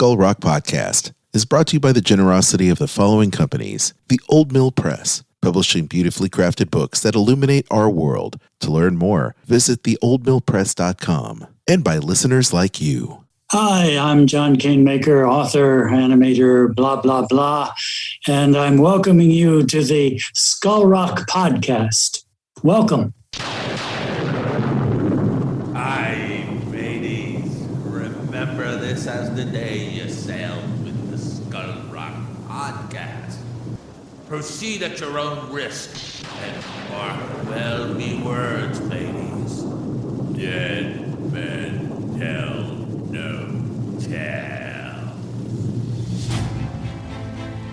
Skull Rock Podcast is brought to you by the generosity of the following companies. The Old Mill Press, publishing beautifully crafted books that illuminate our world. To learn more, visit theoldmillpress.com. And by listeners like you. Hi, I'm John Canemaker, author, animator, blah, blah, blah. And I'm welcoming you to the Skull Rock Podcast. Welcome. Remember this as the day you sailed with the Skull Rock Podcast. Proceed at your own risk and mark well-be words, ladies. Dead men tell no tale.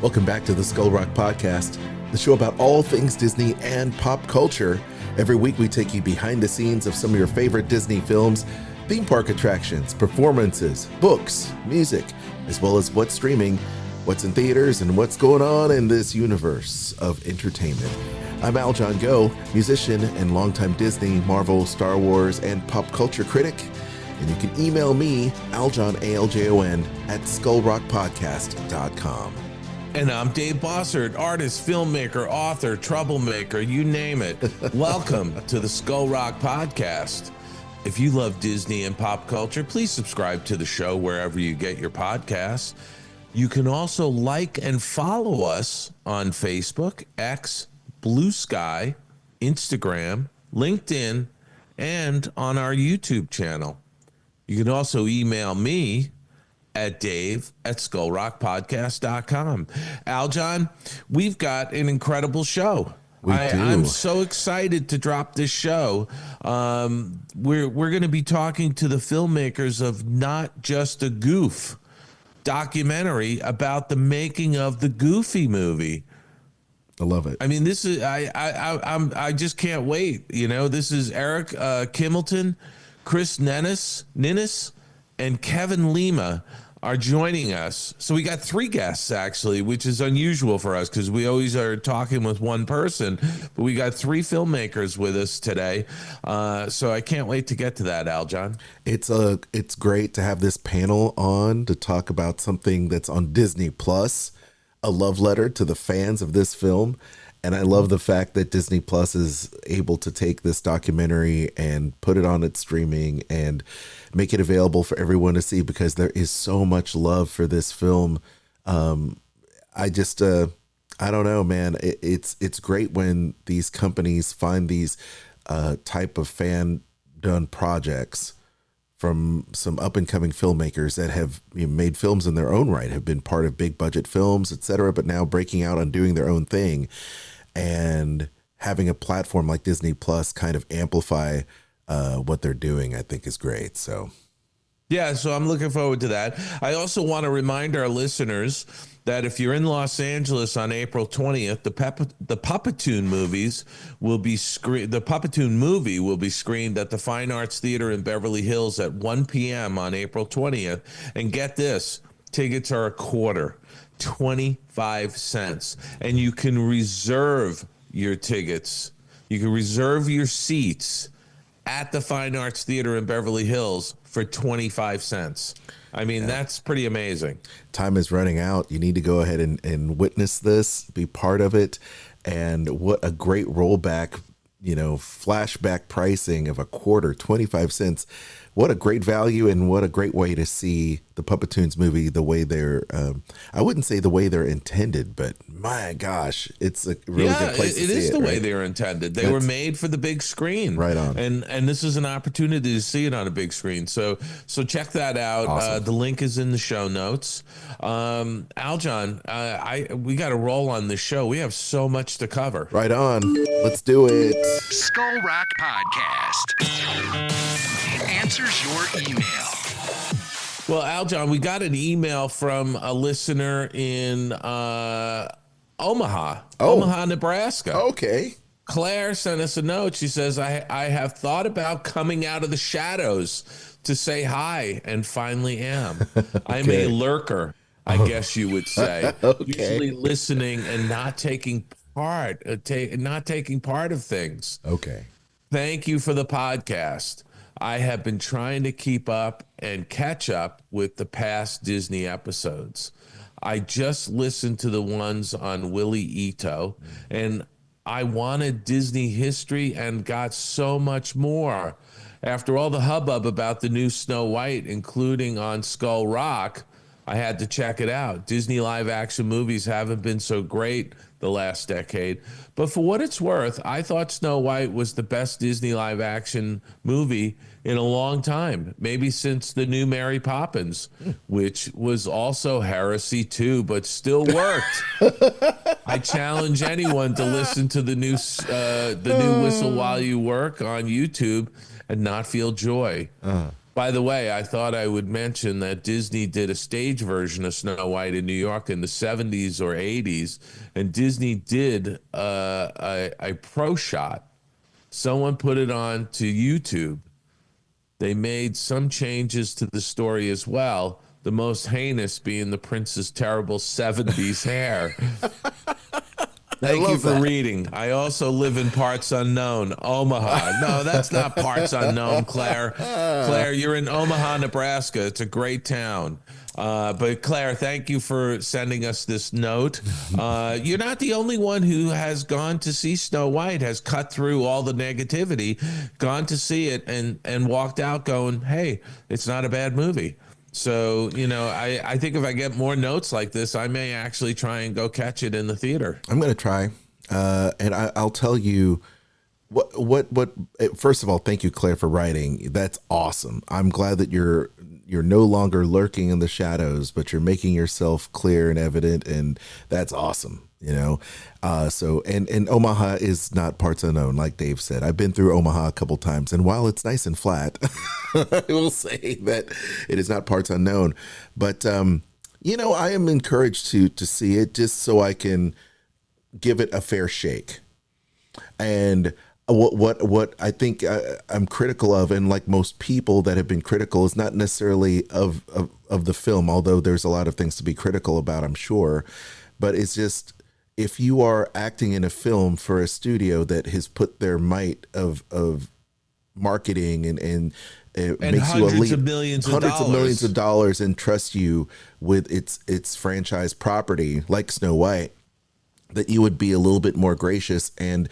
Welcome back to the Skull Rock Podcast, the show about all things Disney and pop culture. Every week we take you behind the scenes of some of your favorite Disney films, theme park attractions, performances, books, music, as well as what's streaming, what's in theaters, and what's going on in this universe of entertainment. I'm Aljon Go, musician and longtime Disney, Marvel, Star Wars, and pop culture critic. And you can email me, Aljon, Aljon, at skullrockpodcast.com. And I'm Dave Bossert, artist, filmmaker, author, troublemaker, you name it. Welcome to the Skull Rock Podcast. If you love Disney and pop culture, please subscribe to the show wherever you get your podcasts. You can also like and follow us on Facebook, X, Blue Sky, Instagram, LinkedIn, and on our YouTube channel. You can also email me at dave@skullrockpodcast.com. Aljon, we've got an incredible show. I'm so excited to drop this show. We're going to be talking to the filmmakers of Not Just a Goof documentary about the making of the Goofy movie. I love it. I mean, this is I just can't wait. You know, this is Eric Kimelton, Chris Ninness, and Kevin Lima are joining us. So we got three guests, actually, which is unusual for us because we always are talking with one person, but we got three filmmakers with us today. So I can't wait to get to that, Aljon. It's great to have this panel on to talk about something that's on Disney Plus, a love letter to the fans of this film. And I love the fact that Disney Plus is able to take this documentary and put it on its streaming and make it available for everyone to see, because there is so much love for this film. I don't know, man. It's great when these companies find these type of fan done projects from some up and coming filmmakers that have made films in their own right, have been part of big budget films, etc., but now breaking out and doing their own thing, and having a platform like Disney Plus kind of amplify what they're doing, I think is great. So yeah, so I'm looking forward to that. I also want to remind our listeners that if you're in Los Angeles on April 20th, the Puppetoon movies will be the Puppetoon movie will be screened at the Fine Arts Theater in Beverly Hills at 1 p.m. on April 20th. And get this, tickets are a quarter, 25 cents. And you can reserve your tickets. You can reserve your seats at the Fine Arts Theater in Beverly Hills for 25 cents. I mean, that's pretty amazing. Time is running out. You need to go ahead and witness this, be part of it. And what a great rollback, flashback pricing of a quarter, 25 cents. What a great value, and what a great way to see the Puppetoons movie the way they're, I wouldn't say the way they're intended, but my gosh, it's a really good place to see it. It is the way they were intended. They were made for the big screen. Right on. And this is an opportunity to see it on a big screen. So check that out. Awesome. The link is in the show notes. Aljon, we got to roll on this show. We have so much to cover. Right on. Let's do it. Skull Rock Podcast answers your email. Well, Aljon, we got an email from a listener in Omaha, Nebraska. Okay. Claire sent us a note. She says, I have thought about coming out of the shadows to say hi, and finally am. I'm a lurker, I guess you would say. Usually listening and not taking part of things. Okay. Thank you for the podcast. I have been trying to keep up and catch up with the past Disney episodes. I just listened to the ones on Willie Ito, and I wanted Disney history and got so much more. After all the hubbub about the new Snow White, including on Skull Rock, I had to check it out. Disney live action movies haven't been so great the last decade. But for what it's worth, I thought Snow White was the best Disney live action movie in a long time, maybe since the new Mary Poppins, which was also heresy too, but still worked. I challenge anyone to listen to the new Whistle While You Work on YouTube and not feel joy. By the way, I thought I would mention that Disney did a stage version of Snow White in New York in the 70s or 80s, and Disney did a pro shot. Someone put it on to YouTube. They made some changes to the story as well, the most heinous being the prince's terrible 70s hair. Thank you for reading. I also live in parts unknown, Omaha. No, that's not parts unknown, Claire. Claire, you're in Omaha, Nebraska. It's a great town. But Claire, thank you for sending us this note. You're not the only one who has gone to see Snow White, has cut through all the negativity, gone to see it, and walked out going, hey, it's not a bad movie. So, I think if I get more notes like this, I may actually try and go catch it in the theater. I'm going to try. And I'll tell you what, first of all, thank you, Claire, for writing. That's awesome. I'm glad that you're no longer lurking in the shadows, but you're making yourself clear and evident. And that's awesome. So Omaha is not parts unknown, like Dave said. I've been through Omaha a couple times, and while it's nice and flat, I will say that it is not parts unknown. But I am encouraged to see it just so I can give it a fair shake. And what I think I'm critical of, and like most people that have been critical, is not necessarily of the film, although there's a lot of things to be critical about, I'm sure. But it's just, if you are acting in a film for a studio that has put their might of marketing and makes you a lead, hundreds of millions of dollars, and trust you with its franchise property like Snow White, that you would be a little bit more gracious and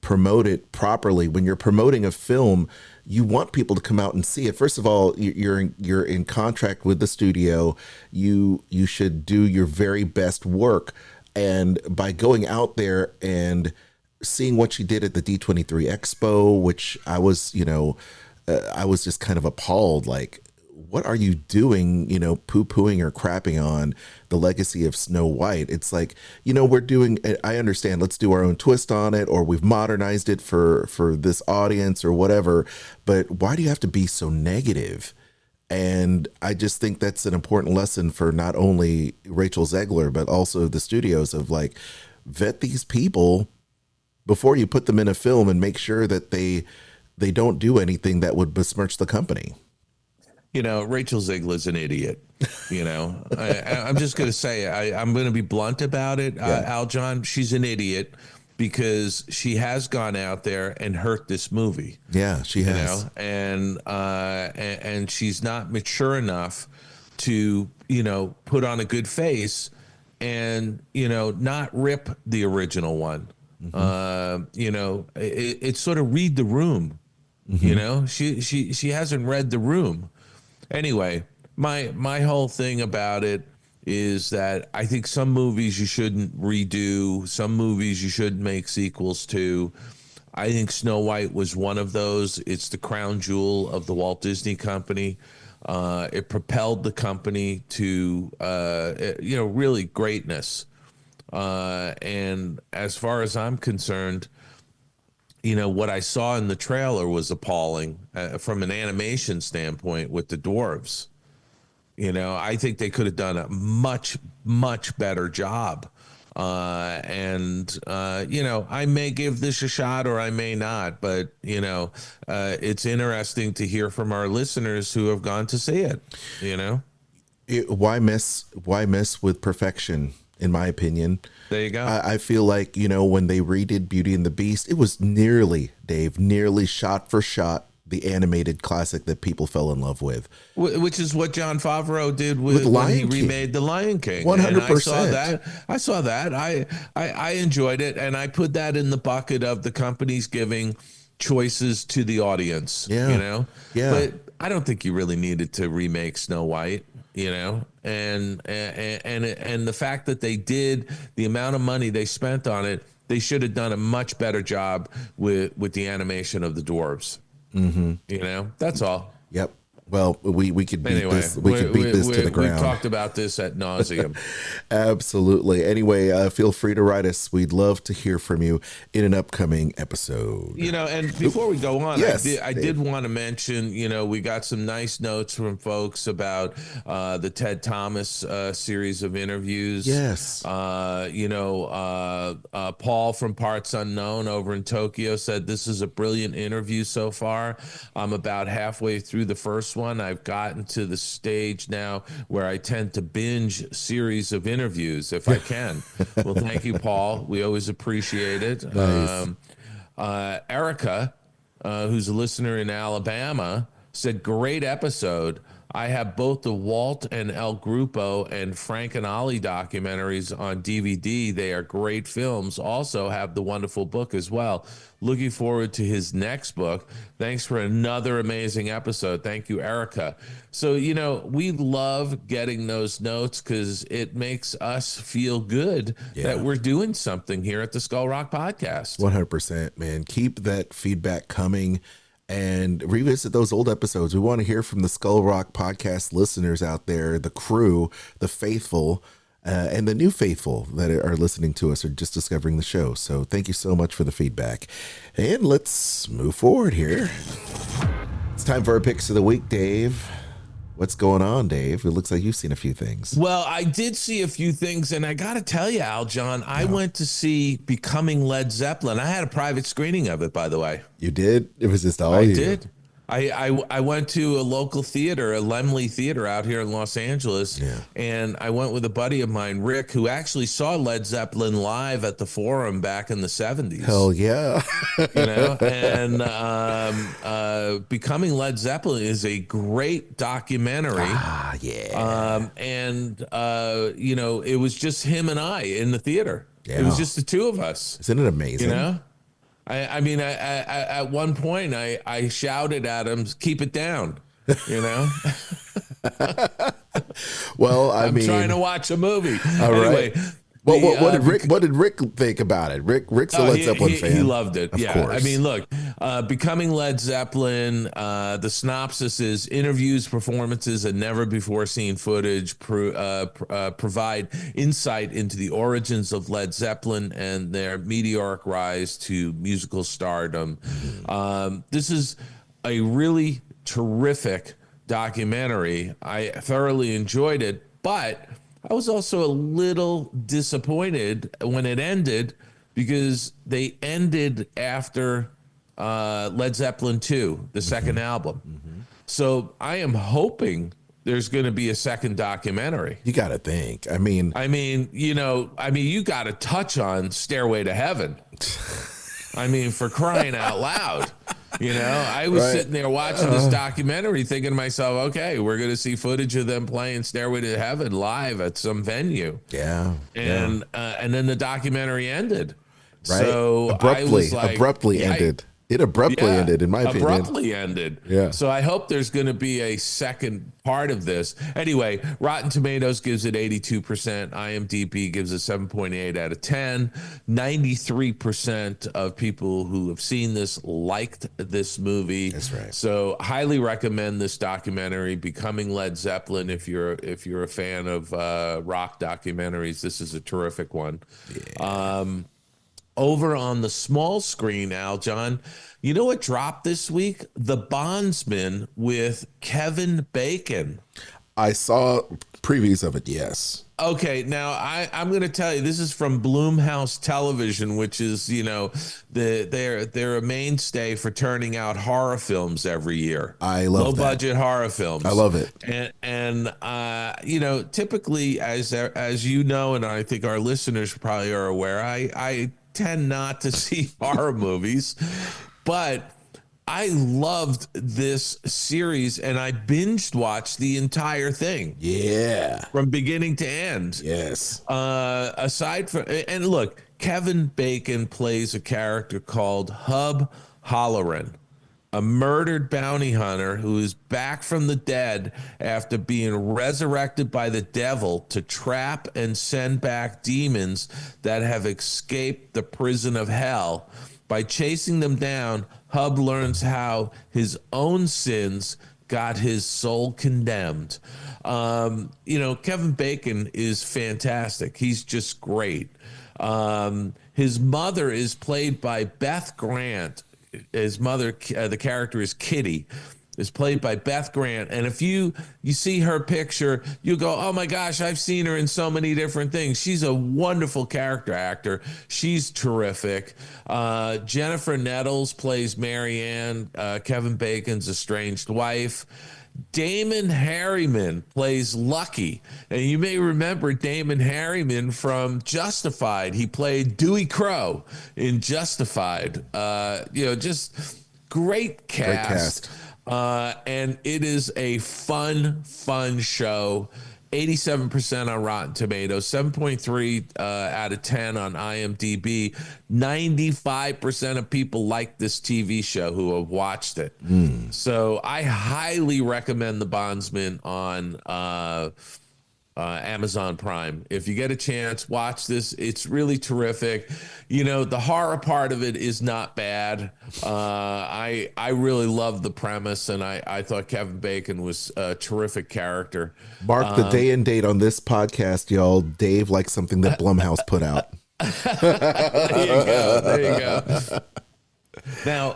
promote it properly. When you're promoting a film, you want people to come out and see it. First of all, you're in contract with the studio. You should do your very best work. And by going out there and seeing what she did at the D23 Expo, which I was just kind of appalled. Like, what are you doing, poo-pooing or crapping on the legacy of Snow White? It's like, we're doing, I understand, let's do our own twist on it, or we've modernized it for this audience or whatever. But why do you have to be so negative? And I just think that's an important lesson for not only Rachel Zegler, but also the studios, of like, vet these people before you put them in a film and make sure that they don't do anything that would besmirch the company. Rachel Zegler's an idiot. I'm just going to say, I'm going to be blunt about it. Aljon, she's an idiot, because she has gone out there and hurt this movie. Yeah, she has. And she's not mature enough to, put on a good face and, not rip the original one. Mm-hmm. It's sort of read the room. Mm-hmm. She hasn't read the room. Anyway, my whole thing about it is that I think some movies you shouldn't redo, some movies you shouldn't make sequels to. I think Snow White was one of those. It's the crown jewel of the Walt Disney Company. It propelled the company to, really greatness. And as far as I'm concerned, what I saw in the trailer was appalling from an animation standpoint with the dwarves. I think they could have done a much, much better job. I may give this a shot or I may not, but, it's interesting to hear from our listeners who have gone to see it, Why mess with perfection, in my opinion? There you go. I feel like, when they redid Beauty and the Beast, it was nearly shot for shot the animated classic that people fell in love with. Which is what Jon Favreau did with Lion when he King. remade The Lion King. 100%. And I saw that. I enjoyed it, and I put that in the bucket of the companies giving choices to the audience. Yeah. You know? Yeah. But I don't think you really needed to remake Snow White, you know? And the fact that they did, the amount of money they spent on it, they should have done a much better job with the animation of the dwarves. Mm-hmm. You know, that's all. Yep. Well, we could beat this. We could beat this to the ground. We've talked about this ad nauseum. Absolutely. Anyway, feel free to write us. We'd love to hear from you in an upcoming episode. You know, and before we go on, Yes, I did want to mention, you know, we got some nice notes from folks about the Ted Thomas series of interviews. Yes. You know, Paul from Parts Unknown over in Tokyo said, this is a brilliant interview so far. I'm about halfway through the first one. I've gotten to the stage now where I tend to binge series of interviews if I can. Well, thank you, Paul. We always appreciate it. Nice. Erica, who's a listener in Alabama, said, great episode. I have both the Walt and El Grupo and Frank and Ollie documentaries on DVD. They are great films. Also have the wonderful book as well. Looking forward to his next book. Thanks for another amazing episode. Thank you, Erica. So, you know, we love getting those notes because it makes us feel good that we're doing something here at the Skull Rock Podcast. 100%, man. Keep that feedback coming and revisit those old episodes. We want to hear from the Skull Rock Podcast listeners out there, the crew, the faithful, and the new faithful that are listening to us or just discovering the show. So thank you so much for the feedback. And let's move forward here. It's time for our picks of the week, Dave. What's going on, Dave? It looks like you've seen a few things. Well, I did see a few things, and I got to tell you, Aljon, I went to see Becoming Led Zeppelin. I had a private screening of it, by the way. You did? It was just all I you. did. I went to a local theater, a Lemley Theater out here in Los Angeles, and I went with a buddy of mine, Rick, who actually saw Led Zeppelin live at the Forum back in the 70s. Hell yeah. You know, and Becoming Led Zeppelin is a great documentary. And you know, it was just him and I in the theater. Yeah. It was just the two of us. Isn't it amazing? You know? I mean, I at one point I shouted at him, "Keep it down," you know. Well, I'm trying to watch a movie. All anyway, right. What did Rick think about it? Rick's a Led Zeppelin fan. He loved it. Of yeah. course. I mean, look, Becoming Led Zeppelin, the synopsis is interviews, performances, and never before seen footage provide insight into the origins of Led Zeppelin and their meteoric rise to musical stardom. This is a really terrific documentary. I thoroughly enjoyed it, but I was also a little disappointed when it ended because they ended after Led Zeppelin 2, the second album. So I am hoping there's going to be a second documentary. You got to think. I mean, you got to touch on Stairway to Heaven. I mean, for crying out loud. You know, I was sitting there watching this documentary thinking to myself, okay, we're going to see footage of them playing Stairway to Heaven live at some venue. Yeah. And then the documentary ended. Right. So abruptly ended. It abruptly ended, in my opinion. Abruptly ended. Yeah. So I hope there's going to be a second part of this. Anyway, Rotten Tomatoes gives it 82%. IMDb gives it 7.8 out of 10. 93% of people who have seen this liked this movie. That's right. So highly recommend this documentary, Becoming Led Zeppelin. If you're a fan of rock documentaries, this is a terrific one. Yeah. Over on the small screen, Aljon, you know what dropped this week? The Bondsman with Kevin Bacon. I saw previews of it, yes. Okay, now I'm going to tell you, this is from Blumhouse Television, which is, you know, they're a mainstay for turning out horror films every year. I love low budget horror films. I love it. And you know, typically, as you know, and I think our listeners probably are aware, I tend not to see horror movies, but I loved this series, and I binged watched the entire thing. Yeah. From beginning to end. Yes. Aside from, and look, Kevin Bacon plays a character called Hub Halloran, a murdered bounty hunter who is back from the dead after being resurrected by the devil to trap and send back demons that have escaped the prison of hell. By chasing them down, Hub learns how his own sins got his soul condemned. Kevin Bacon is fantastic. He's just great. His mother is played by Beth Grant. His mother, the character is Kitty, is played by Beth Grant. And if you see her picture, you go, oh my gosh, I've seen her in so many different things. She's a wonderful character actor. She's terrific. Jennifer Nettles plays Marianne, Kevin Bacon's estranged wife. Damon Harriman plays Lucky. And you may remember Damon Harriman from Justified. He played Dewey Crow in Justified. Just great cast. And it is a fun show. 87% on Rotten Tomatoes, 7.3 out of 10 on IMDb. 95% of people like this TV show who have watched it. So I highly recommend The Bondsman on Amazon Prime. If you get a chance, watch this. It's really terrific. The horror part of it is not bad. I really love the premise, and I thought Kevin Bacon was a terrific character. Mark the day and date on this podcast, y'all. Dave likes something that Blumhouse put out. There you go. Now,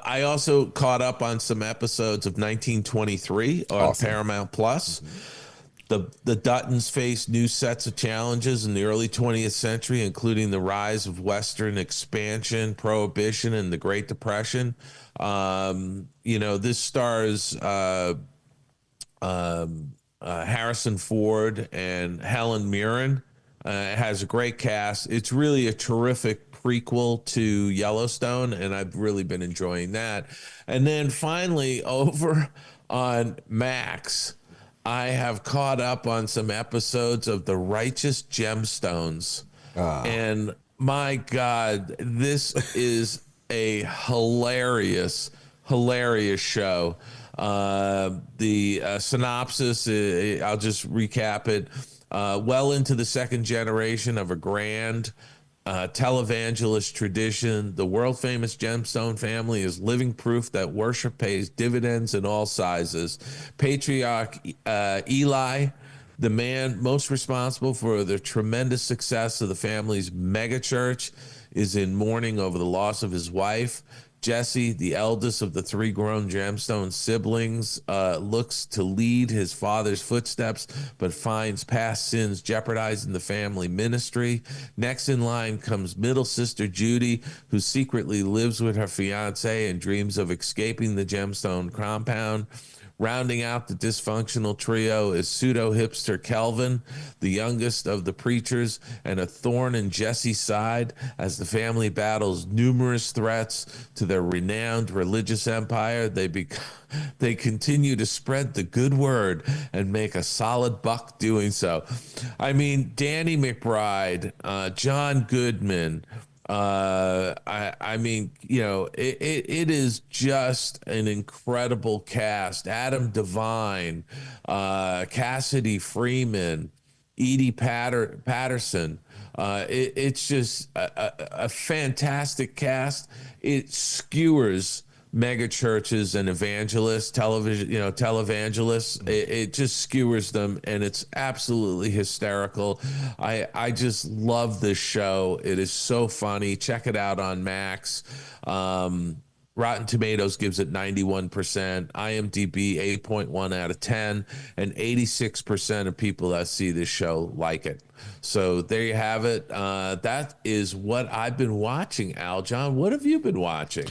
I also caught up on some episodes of 1923 on Paramount Plus. The Duttons faced new sets of challenges in the early 20th century, including the rise of Western expansion, Prohibition, and the Great Depression. This stars Harrison Ford and Helen Mirren. It has a great cast. It's really a terrific prequel to Yellowstone, and I've really been enjoying that. And then finally, over on Max, I have caught up on some episodes of The Righteous Gemstones. And my God, this is a hilarious show. The synopsis, I'll just recap it. Well into the second generation of a grand televangelist tradition, the world-famous Gemstone family is living proof that worship pays dividends in all sizes. Patriarch Eli, the man most responsible for the tremendous success of the family's megachurch, is in mourning over the loss of his wife. Jesse, the eldest of the three grown Gemstone siblings, looks to lead his father's footsteps, but finds past sins jeopardizing the family ministry. Next in line comes middle sister Judy, who secretly lives with her fiance and dreams of escaping the Gemstone compound. Rounding out the dysfunctional trio is pseudo-hipster Kelvin, the youngest of the preachers, and a thorn in Jesse's side as the family battles numerous threats to their renowned religious empire. They continue to spread the good word and make a solid buck doing so. I mean, Danny McBride, John Goodman, it is just an incredible cast. Adam Devine, Cassidy Freeman, Edie Patterson. It's just a fantastic cast. It skewers mega churches and evangelists, televangelists. It just skewers them, and it's absolutely hysterical. I just love this show. It is so funny. Check it out on Max. Rotten Tomatoes gives it 91%, IMDb 8.1 out of 10, and 86% of people that see this show like it. So there you have it. That is what I've been watching, Aljon. What have you been watching?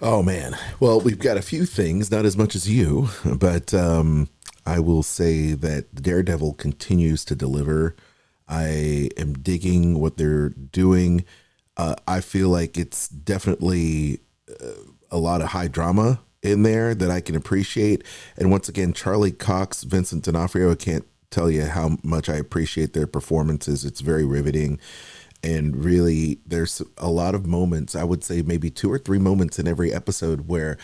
Oh, man. Well, we've got a few things, not as much as you, but I will say that Daredevil continues to deliver. I am digging what they're doing. I feel like it's definitely a lot of high drama in there that I can appreciate. And once again, Charlie Cox, Vincent D'Onofrio, I can't tell you how much I appreciate their performances. It's very riveting. And really, there's a lot of moments, I would say maybe 2 or 3 moments in every episode where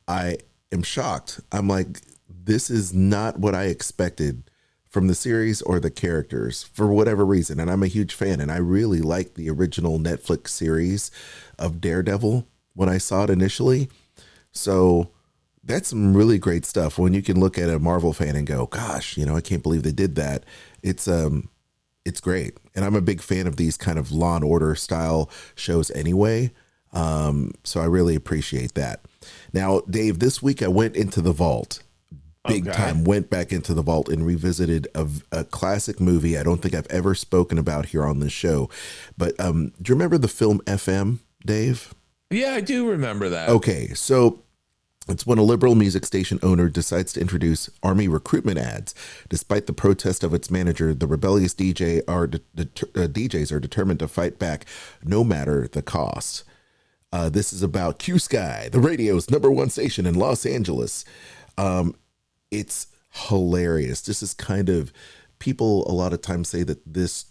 I am shocked. I'm like, this is not what I expected from the series or the characters for whatever reason. And I'm a huge fan. And I really liked the original Netflix series of Daredevil when I saw it initially. So that's some really great stuff when you can look at a Marvel fan and go, gosh, I can't believe they did that. It's great. And I'm a big fan of these kind of Law and Order style shows anyway. So I really appreciate that. Now, Dave, this week I went into the vault. Big time. Went back into the vault and revisited a classic movie I don't think I've ever spoken about here on this show. But do you remember the film FM, Dave? Yeah, I do remember that. Okay, so it's when a liberal music station owner decides to introduce Army recruitment ads. Despite the protest of its manager, the rebellious DJs are determined to fight back no matter the cost. This is about Q Sky, the radio's #1 station in Los Angeles. It's hilarious. This is kind of, people a lot of times say that this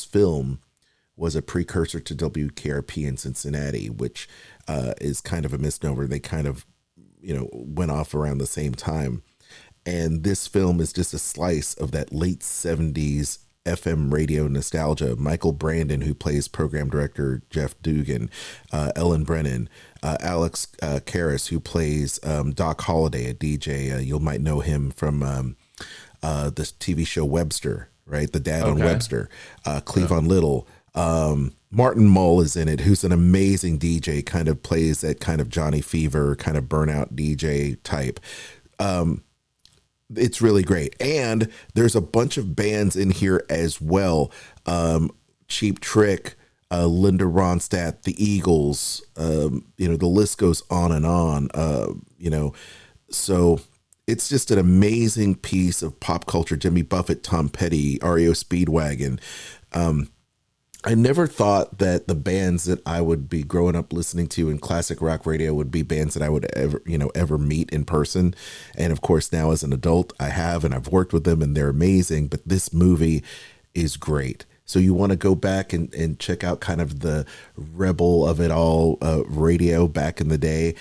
film was a precursor to WKRP in Cincinnati, which is kind of a misnomer. They kind of, went off around the same time. And this film is just a slice of that late 70s FM radio nostalgia. Michael Brandon, who plays program director Jeff Dugan, Ellen Brennan, Alex Karras, who plays Doc Holliday, a DJ. You might know him from the TV show Webster, right? The dad on Webster. Cleavon Little. Martin Mull is in it, who's an amazing DJ, kind of plays that kind of Johnny Fever, kind of burnout DJ type. It's really great. And there's a bunch of bands in here as well. Cheap Trick, Linda Ronstadt, the Eagles, the list goes on and on, so it's just an amazing piece of pop culture. Jimmy Buffett, Tom Petty, REO Speedwagon. I never thought that the bands that I would be growing up listening to in classic rock radio would be bands that I would ever meet in person. And of course, now as an adult, I have, and I've worked with them and they're amazing, but this movie is great. So you want to go back and check out kind of the rebel of it all, radio back in the day,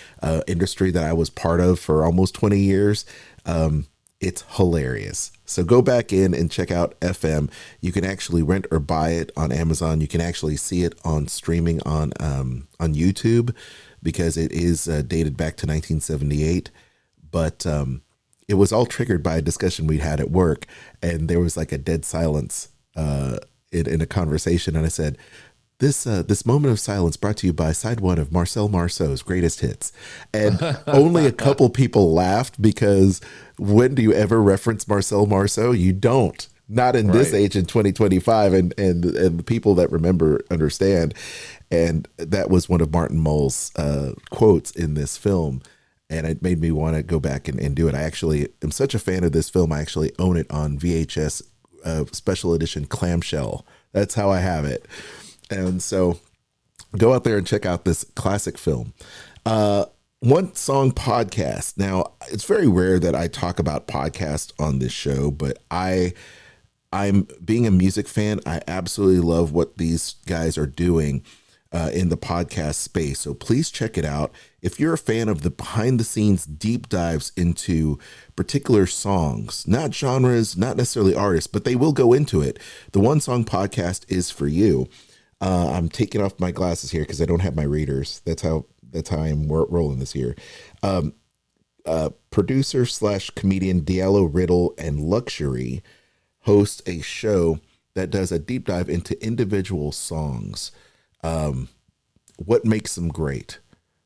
industry that I was part of for almost 20 years. It's hilarious. So go back in and check out FM. You can actually rent or buy it on Amazon. You can actually see it on streaming on YouTube, because it is dated back to 1978. But it was all triggered by a discussion we'd had at work, and there was like a dead silence in a conversation. And I said, this moment of silence brought to you by side one of Marcel Marceau's greatest hits. And only a couple people laughed, because when do you ever reference Marcel Marceau? You don't. Not in this age in 2025. And the people that remember understand. And that was one of Martin Mull's quotes in this film. And it made me want to go back and do it. I actually am such a fan of this film. I actually own it on VHS special edition clamshell. That's how I have it. And so go out there and check out this classic film. One Song Podcast. Now, it's very rare that I talk about podcasts on this show, but I'm being a music fan. I absolutely love what these guys are doing in the podcast space. So please check it out. If you're a fan of the behind the scenes deep dives into particular songs, not genres, not necessarily artists, but they will go into it, the One Song Podcast is for you. I'm taking off my glasses here because I don't have my readers. That's how I'm rolling this here. Producer / comedian Diallo Riddle and Luxury host a show that does a deep dive into individual songs. What makes them great?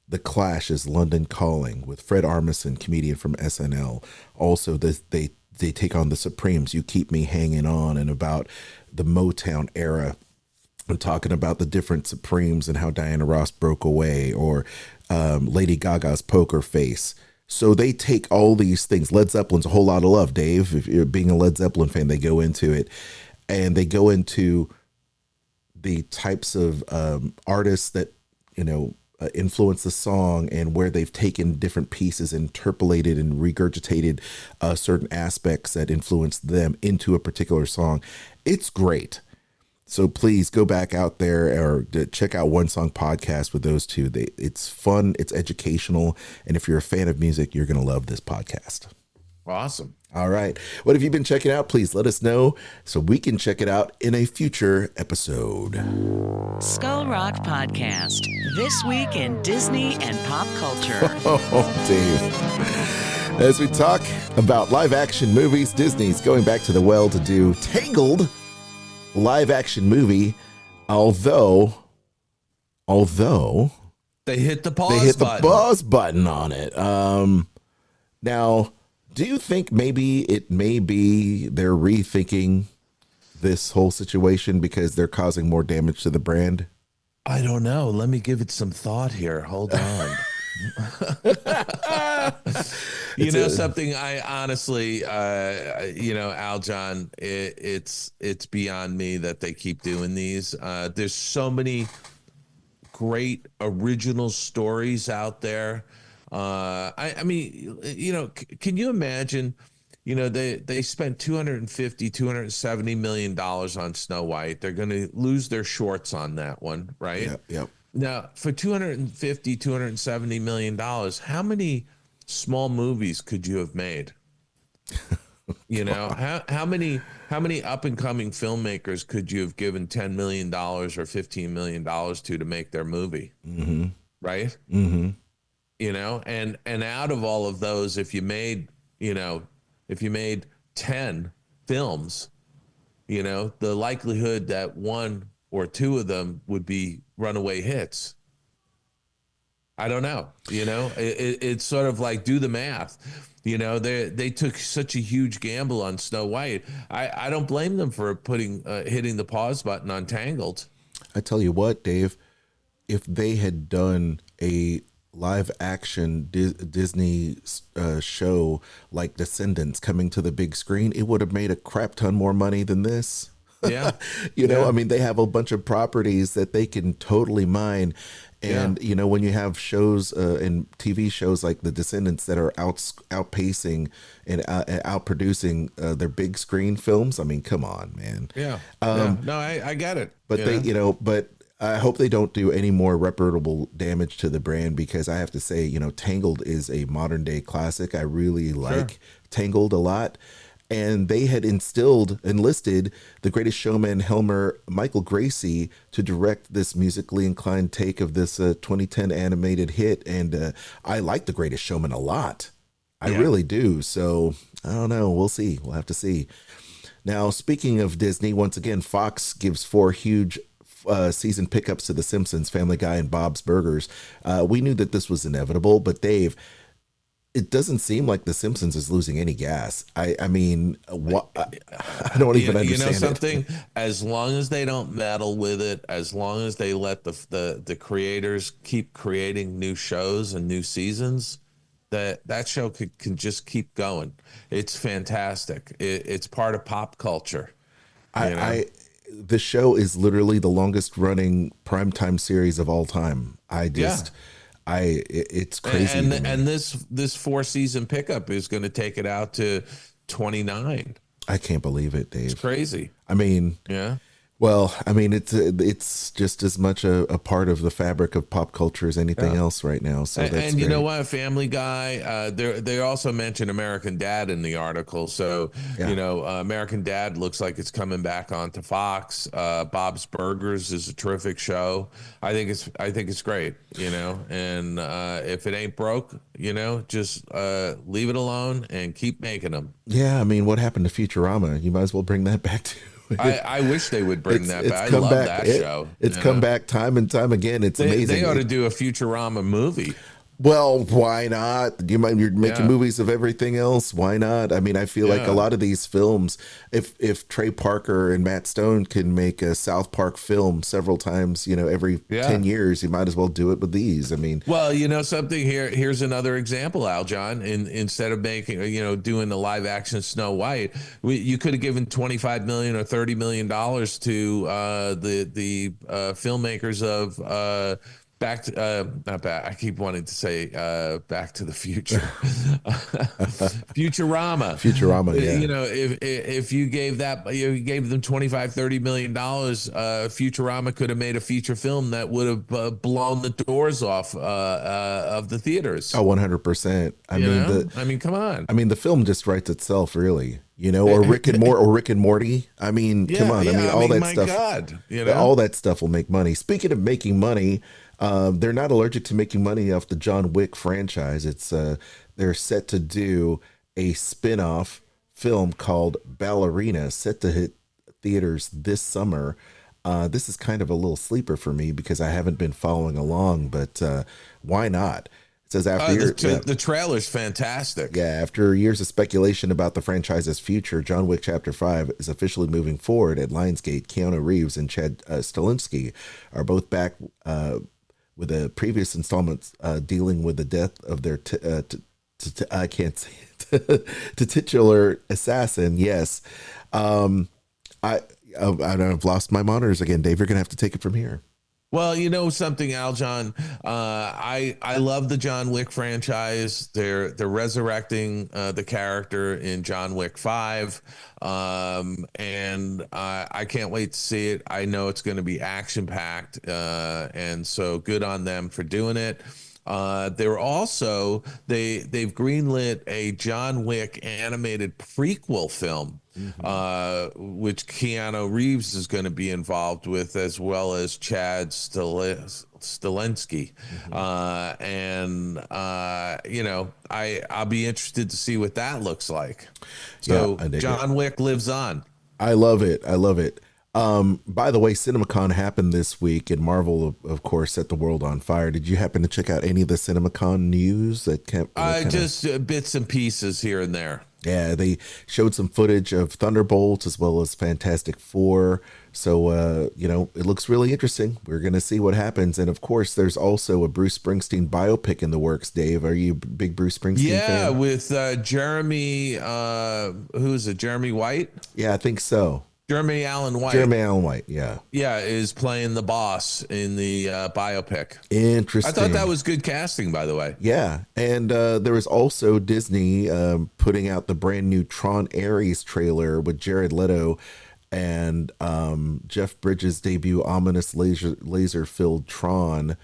The Clash's London Calling with Fred Armisen, comedian from SNL. Also, they take on the Supremes, You Keep Me Hanging On, and about the Motown era. I'm talking about the different Supremes and how Diana Ross broke away, or Lady Gaga's Poker Face. So they take all these things. Led Zeppelin's A Whole Lot of Love, Dave. If you're being a Led Zeppelin fan, they go into it, and they go into the types of artists that influenced the song and where they've taken different pieces, interpolated and regurgitated certain aspects that influenced them into a particular song. It's great. So please go back out there or check out One Song Podcast with those two. It's fun, it's educational, and if you're a fan of music, you're going to love this podcast. Awesome. All right. What have you been checking out? Please let us know so we can check it out in a future episode. Skull Rock Podcast. This week in Disney and pop culture. Oh, Dave. As we talk about live action movies, Disney's going back to the well to do Tangled live action movie, although they hit the pause button on it. Now, do you think maybe it may be they're rethinking this whole situation because they're causing more damage to the brand? I don't know. Let me give it some thought here. Hold on. Something I honestly, Aljon, it's beyond me that they keep doing these. There's so many great original stories out there. I mean, can you imagine, they spent $270 million on Snow White. They're going to lose their shorts on that one, right? Yep. Now, for $270 million, how many small movies could you have made? How many up and coming filmmakers could you have given $10 million or $15 million to make their movie? Mm-hmm. Right? Mm-hmm. And out of all of those, if you made 10 films, the likelihood that one or two of them would be runaway hits. I don't know. It's sort of like, do the math. They took such a huge gamble on Snow White. I don't blame them for hitting the pause button on Tangled. I tell you what, Dave, if they had done a live action Disney show like Descendants coming to the big screen, it would have made a crap ton more money than this. Yeah. I mean, they have a bunch of properties that they can totally mine. And, when you have shows and TV shows like The Descendants that are outpacing and outproducing their big screen films, I mean, come on, man. Yeah. No, I get it. But but I hope they don't do any more irreparable damage to the brand, because I have to say, Tangled is a modern day classic. I really like Tangled a lot. And they had enlisted the Greatest Showman Michael Gracie to direct this musically inclined take of this 2010 animated hit. And I like the Greatest Showman a lot. I really do. So I don't know. We'll see. We'll have to see. Now, speaking of Disney, once again, Fox gives 4 huge season pickups to The Simpsons, Family Guy, and Bob's Burgers. We knew that this was inevitable, but Dave, it doesn't seem like The Simpsons is losing any gas. I mean, I don't even understand something. it. As long as they don't meddle with it, as long as they let the creators keep creating new shows and new seasons, that show can just keep going. It's fantastic. It's part of pop culture. The show is literally the longest running primetime series of all time. It's crazy. And this 4-season pickup is going to take it out to 29. I can't believe it, Dave. It's crazy. I mean, yeah. Well, I mean, it's just as much a part of the fabric of pop culture as anything else right now. So that's you know what, Family Guy, they also mentioned American Dad in the article. So American Dad looks like it's coming back onto Fox. Bob's Burgers is a terrific show. I think it's great. And if it ain't broke, just leave it alone and keep making them. Yeah, I mean, what happened to Futurama? You might as well bring that back too. I wish they would bring that back. I love that show. It's come back time and time again. It's amazing. They ought to do a Futurama movie. Well, why not? You're making movies of everything else. Why not? I mean, I feel like a lot of these films, if Trey Parker and Matt Stone can make a South Park film several times, every 10 years, you might as well do it with these. I mean, well, something here's another example, Aljon. Instead of making, doing the live action Snow White, you could have given $25 million or $30 million to the filmmakers of not back. I keep wanting to say Back to the Future, Futurama. Futurama, yeah. You know, if you gave gave them $25-30 million, Futurama could have made a feature film that would have blown the doors off of the theaters. Oh, 100%. I mean, come on. I mean, the film just writes itself, really. You know, or Rick and Morty. I mean, come on. I mean, all that stuff. God, you know? All that stuff will make money. Speaking of making money, they're not allergic to making money off the John Wick franchise. It's they're set to do a spin-off film called Ballerina, set to hit theaters this summer. This is kind of a little sleeper for me because I haven't been following along, but why not? It says after the trailer's fantastic. Yeah, after years of speculation about the franchise's future, John Wick Chapter 5 is officially moving forward at Lionsgate. Keanu Reeves and Chad Stahelski are both back with the previous installments dealing with the death of their I can't say it, titular assassin. Yes, I've lost my monitors again. Dave, you're gonna have to take it from here. Well, you know something, Aljon. I love the John Wick franchise. They're resurrecting the character in John Wick 5, and I can't wait to see it. I know it's going to be action packed, and so good on them for doing it. They're also they've greenlit a John Wick animated prequel film, which Keanu Reeves is going to be involved with, as well as Chad Stahelski. You know, I'll be interested to see what that looks like. So yeah, John Wick lives on. I love it. I love it. By the way, CinemaCon happened this week, and Marvel, of course, set the world on fire. Did you happen to check out any of the CinemaCon news that kept? Just bits and pieces here and there. Yeah, they showed some footage of Thunderbolts as well as Fantastic Four. So, you know, it looks really interesting. We're going to see what happens. And of course, there's also a Bruce Springsteen biopic in the works. Dave, are you a big Bruce Springsteen fan? Yeah, with Jeremy, who is it? Jeremy White? Yeah, I think so. Jeremy Allen White. Jeremy Allen White, yeah. Yeah, is playing the boss in the biopic. Interesting. I thought that was good casting, by the way. Yeah, and there was also Disney putting out the brand new Tron Ares trailer with Jared Leto and Jeff Bridges' debut ominous laser-filled Tron.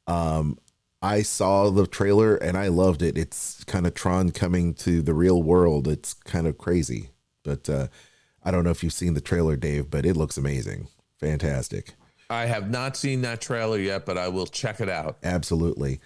I saw the trailer and I loved it. It's kind of Tron coming to the real world. It's kind of crazy, but I don't know if you've seen the trailer, Dave, but it looks amazing. Fantastic. I have not seen that trailer yet, but I will check it out. Absolutely.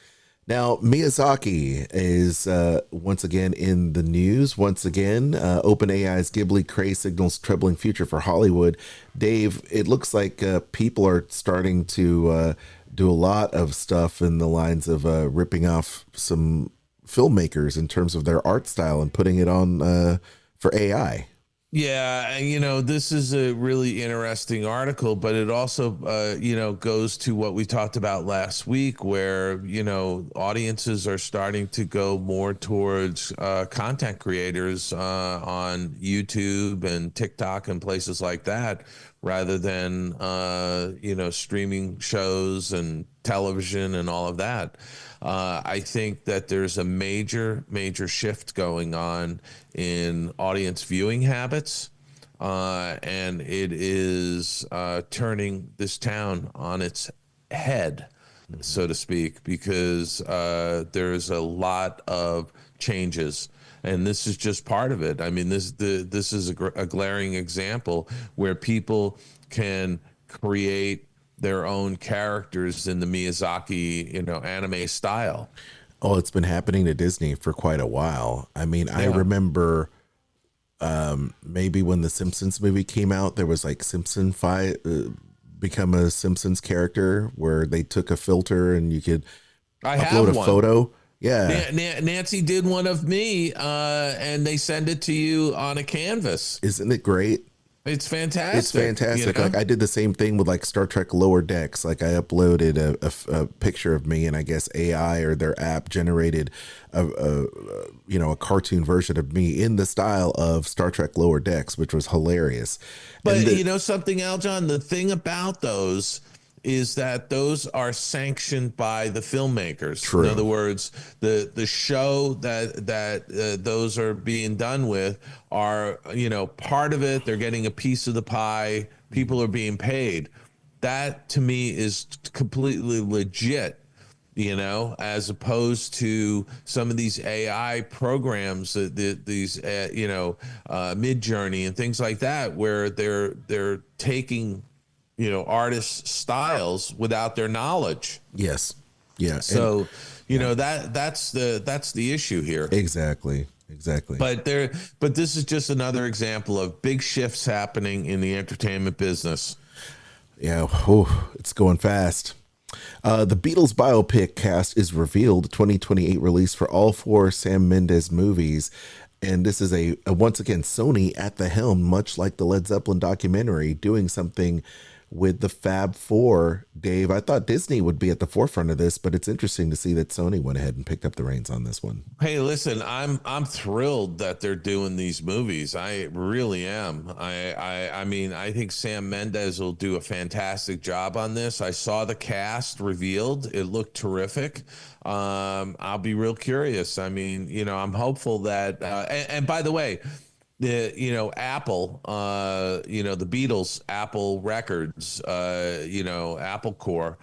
Now, Miyazaki is once again in the news. Once again, OpenAI's Ghibli craze signals troubling future for Hollywood. Dave, it looks like people are starting to do a lot of stuff in the lines of ripping off some filmmakers in terms of their art style and putting it on for AI. Yeah, and you know, this is a really interesting article, but it also, you know, goes to what we talked about last week, where, you know, audiences are starting to go more towards content creators on YouTube and TikTok and places like that, rather than, you know, streaming shows and television and all of that. I think that there's a major shift going on in audience viewing habits, and it is turning this town on its head, so to speak, because there's a lot of changes, and this is just part of it. I mean, this is a glaring example where people can create their own characters in the Miyazaki, you know, anime style. Oh, it's been happening to Disney for quite a while. I mean, yeah. I remember maybe when the Simpsons movie came out, there was like Simpson become a Simpsons character where they took a filter and you could upload a photo. Yeah. Nancy did one of me, and they send it to you on a canvas. Isn't it great? It's fantastic. It's fantastic. You know? Like I did the same thing with like Star Trek Lower Decks. Like I uploaded a picture of me, and I guess AI or their app generated a cartoon version of me in the style of Star Trek Lower Decks, which was hilarious. But you know something, Aljon? The thing about those is that those are sanctioned by the filmmakers. True. In other words, the show that those are being done with are, part of it. They're getting a piece of the pie. People are being paid. That to me is completely legit. As opposed to some of these AI programs, these Mid-Journey and things like that, where they're taking artists' styles without their knowledge. Yes. Yeah. So that's the issue here. Exactly. But this is just another example of big shifts happening in the entertainment business. Yeah. It's going fast. The Beatles biopic cast is revealed, 2028 release for all 4 Sam Mendes movies. And this is a once again, Sony at the helm, much like the Led Zeppelin documentary, doing something with the Fab Four. Dave, I thought Disney would be at the forefront of this, but it's interesting to see that Sony went ahead and picked up the reins on this one. Hey, listen, I'm thrilled that they're doing these movies. I really am. I mean, I think Sam Mendes will do a fantastic job on this. I saw the cast revealed. It looked terrific. I'll be real curious. I mean, I'm hopeful that, and by the way, Apple, the Beatles, Apple Records, Apple Corps,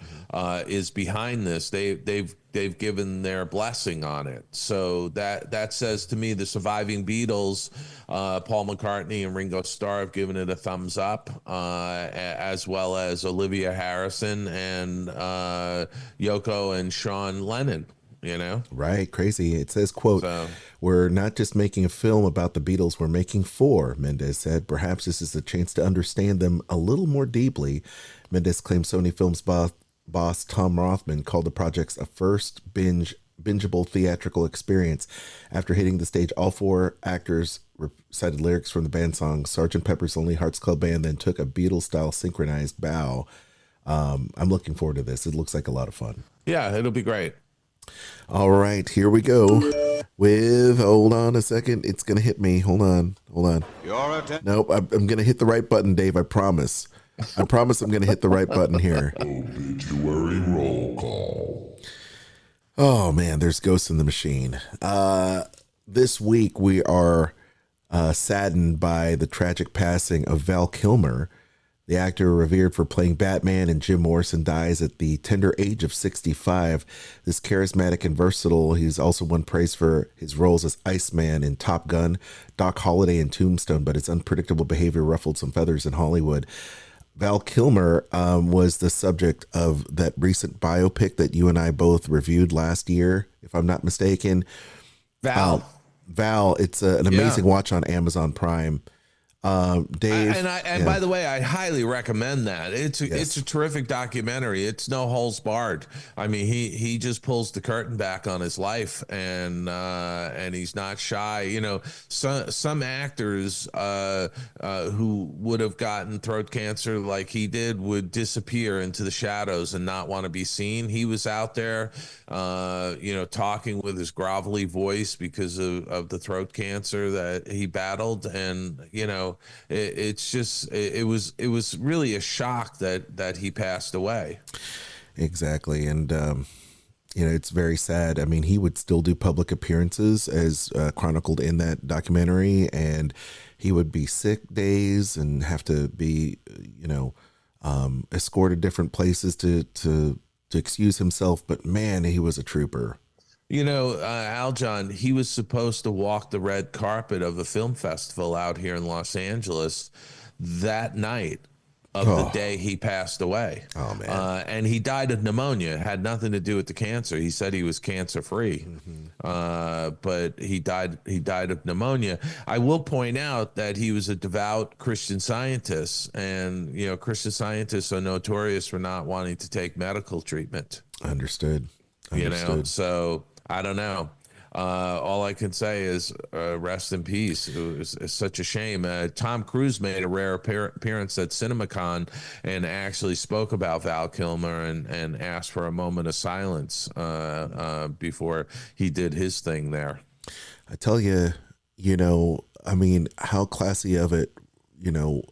is behind this. They've given their blessing on it. So that says to me the surviving Beatles, Paul McCartney and Ringo Starr, have given it a thumbs up, as well as Olivia Harrison and Yoko and Sean Lennon. Right. Crazy. It says, quote, "We're not just making a film about the Beatles, we're making 4, Mendes said. Perhaps this is a chance to understand them a little more deeply. Mendes claims Sony Films boss Tom Rothman called the projects a first bingeable theatrical experience. After hitting the stage, all 4 actors recited lyrics from the band song Sgt. Pepper's Lonely Hearts Club Band, then took a Beatles-style synchronized bow. I'm looking forward to this. It looks like a lot of fun. Yeah, it'll be great. All right, here we go with, hold on a second. It's going to hit me. Hold on. Nope, I'm going to hit the right button, Dave. I promise I'm going to hit the right button here. Obituary roll call. Oh, man, there's Ghosts in the Machine. This week we are saddened by the tragic passing of Val Kilmer. The actor revered for playing Batman and Jim Morrison dies at the tender age of 65. This charismatic and versatile, he's also won praise for his roles as Iceman in Top Gun, Doc Holliday in Tombstone, but his unpredictable behavior ruffled some feathers in Hollywood. Val Kilmer was the subject of that recent biopic that you and I both reviewed last year, if I'm not mistaken. Val, it's an amazing watch on Amazon Prime. Dave, and by the way, I highly recommend that. It's a terrific documentary. It's no holes barred. I mean, he just pulls the curtain back on his life, and he's not shy. Some actors who would have gotten throat cancer like he did would disappear into the shadows and not want to be seen. He was out there, talking with his grovelly voice because of the throat cancer that he battled, and it was really a shock that he passed away. Exactly. And it's very sad. I mean, he would still do public appearances as chronicled in that documentary, and he would be sick days and have to be escorted different places to excuse himself. But man, he was a trooper. Aljon, he was supposed to walk the red carpet of a film festival out here in Los Angeles that night of the day he passed away. Oh, man. And he died of pneumonia. It had nothing to do with the cancer. He said he was cancer free, but he died of pneumonia. I will point out that he was a devout Christian Scientist, and Christian scientists are notorious for not wanting to take medical treatment. Understood. So I don't know. All I can say is rest in peace. It's such a shame. Tom Cruise made a rare appearance at CinemaCon and actually spoke about Val Kilmer and asked for a moment of silence before he did his thing there. I tell you, I mean, how classy of it,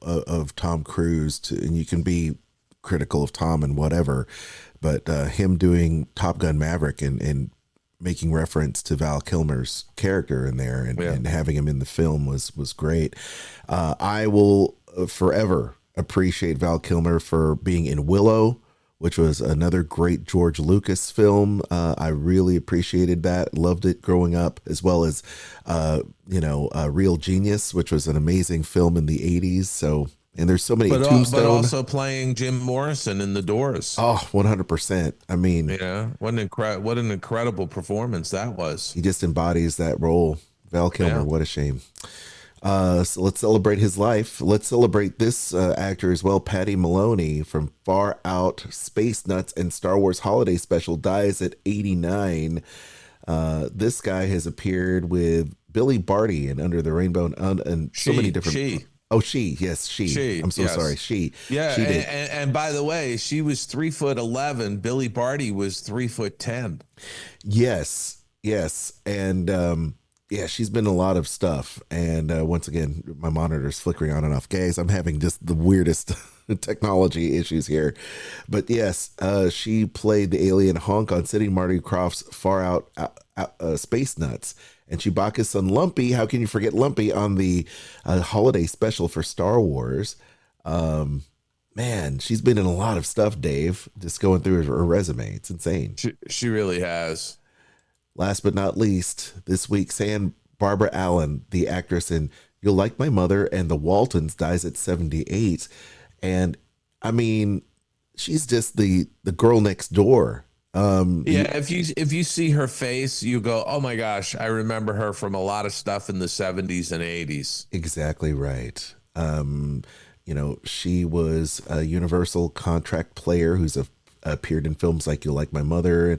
of Tom Cruise and you can be critical of Tom and whatever, but him doing Top Gun Maverick and making reference to Val Kilmer's character in there and having him in the film was great. I will forever appreciate Val Kilmer for being in Willow, which was another great George Lucas film. I really appreciated that. Loved it growing up, as well as, Real Genius, which was an amazing film in the 80s. So, and there's so many Tombstone. But also playing Jim Morrison in The Doors. Oh, 100%. I mean, what an incredible performance that was. He just embodies that role. Val Kilmer, what a shame. So let's celebrate his life. Let's celebrate this actor as well. Patty Maloney from Far Out, Space Nuts, and Star Wars Holiday Special dies at 89. This guy has appeared with Billy Barty and Under the Rainbow and so many different. She. I'm so sorry. She. Yeah, she did. And by the way, she was 3'11". Billy Barty was 3'10". Yes, and. Yeah, she's been in a lot of stuff. And once again, my monitor's flickering on and off. Guys, I'm having just the weirdest technology issues here. But yes, she played the alien Honk on Sidney Marty Krofft's Far Out Space Nuts. And Chewbacca's son Lumpy, how can you forget Lumpy, on the holiday special for Star Wars. Man, she's been in a lot of stuff, Dave. Just going through her resume. It's insane. She really has. Last but not least, this week, Barbara Allen, the actress in You'll Like My Mother and The Waltons, dies at 78. And I mean, she's just the girl next door. If you see her face, you go, oh my gosh, I remember her from a lot of stuff in the 70s and 80s. Exactly right. She was a Universal contract player who's appeared in films like You'll Like My Mother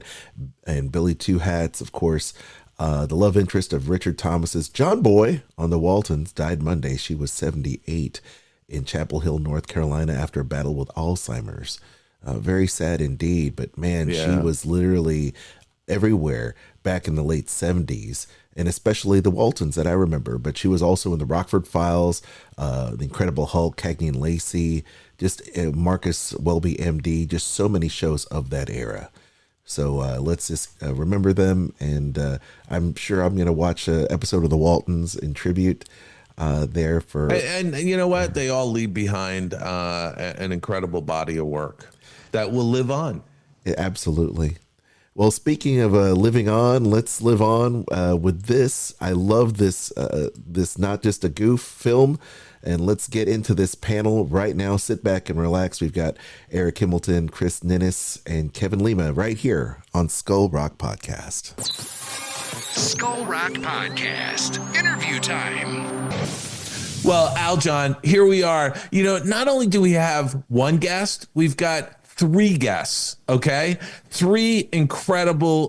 and Billy Two Hats, of course. The love interest of Richard Thomas's John Boy on The Waltons died Monday. She was 78 in Chapel Hill, North Carolina, after a battle with Alzheimer's. Very sad indeed, but man, she was literally everywhere back in the late 70s, and especially The Waltons that I remember. But she was also in The Rockford Files, The Incredible Hulk, Cagney and Lacey, just Marcus Welby, MD, just so many shows of that era. So let's just remember them, and I'm sure I'm going to watch an episode of The Waltons in tribute there for. And you know what? They all leave behind an incredible body of work that will live on. Yeah, absolutely. Well, speaking of living on, let's live on with this. I love this. This Not Just a Goof film. And let's get into this panel right now. Sit back and relax. We've got Eric Kimelton, Chris Ninness, and Kevin Lima right here on Skull Rock Podcast. Skull Rock Podcast. Interview time. Well, Aljon, here we are. Not only do we have one guest, we've got three guests, okay? Three incredible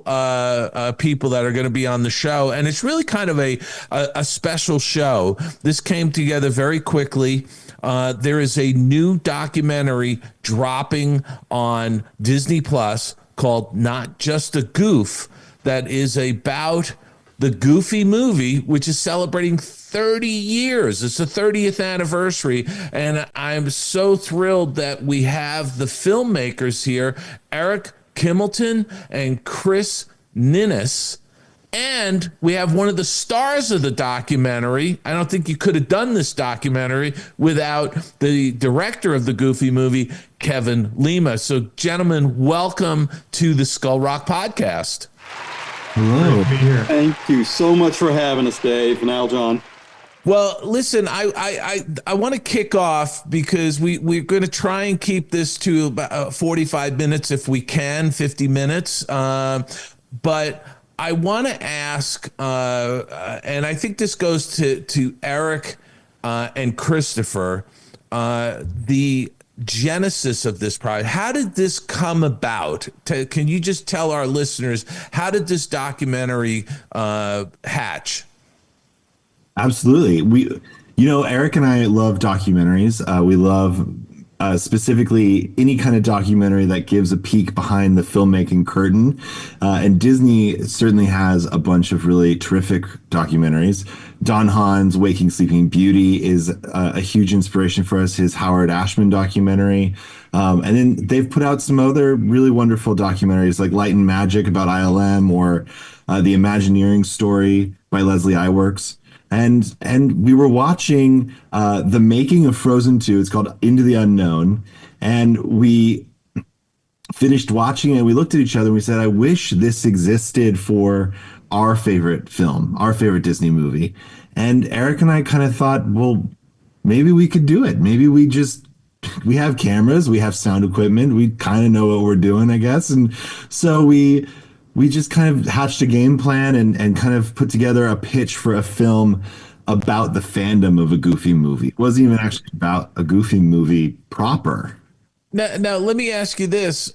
people that are going to be on the show. And it's really kind of a special show. This came together very quickly. There is a new documentary dropping on Disney Plus called Not Just a Goof that is about the Goofy movie, which is celebrating 30 years. It's the 30th anniversary. And I'm so thrilled that we have the filmmakers here, Eric Kimelton and Chris Ninness. And we have one of the stars of the documentary. I don't think you could have done this documentary without the director of the Goofy movie, Kevin Lima. So, gentlemen, welcome to the Skull Rock Podcast. Hello. Thank you so much for having us, Dave and Aljon. Well, listen, I want to kick off because we're going to try and keep this to about 45 minutes if we can, 50 minutes. But I want to ask, and I think this goes to Eric and Christopher, the genesis of this project. How did this come about? Can you just tell our listeners, how did this documentary hatch? Absolutely. Eric and I love documentaries. We love specifically any kind of documentary that gives a peek behind the filmmaking curtain. And Disney certainly has a bunch of really terrific documentaries. Don Hahn's Waking Sleeping Beauty is a huge inspiration for us, his Howard Ashman documentary. And then they've put out some other really wonderful documentaries like Light and Magic about ILM, or The Imagineering Story by Leslie Iwerks. And we were watching the making of Frozen 2. It's called Into the Unknown. And we finished watching it. We looked at each other and we said, I wish this existed for our favorite film, our favorite Disney movie. And Eric and I kind of thought, well, maybe we could do it. Maybe we have cameras, we have sound equipment, we kind of know what we're doing, I guess. And so we just kind of hatched a game plan and kind of put together a pitch for a film about the fandom of a Goofy movie. It wasn't even actually about a Goofy movie proper. Now let me ask you this.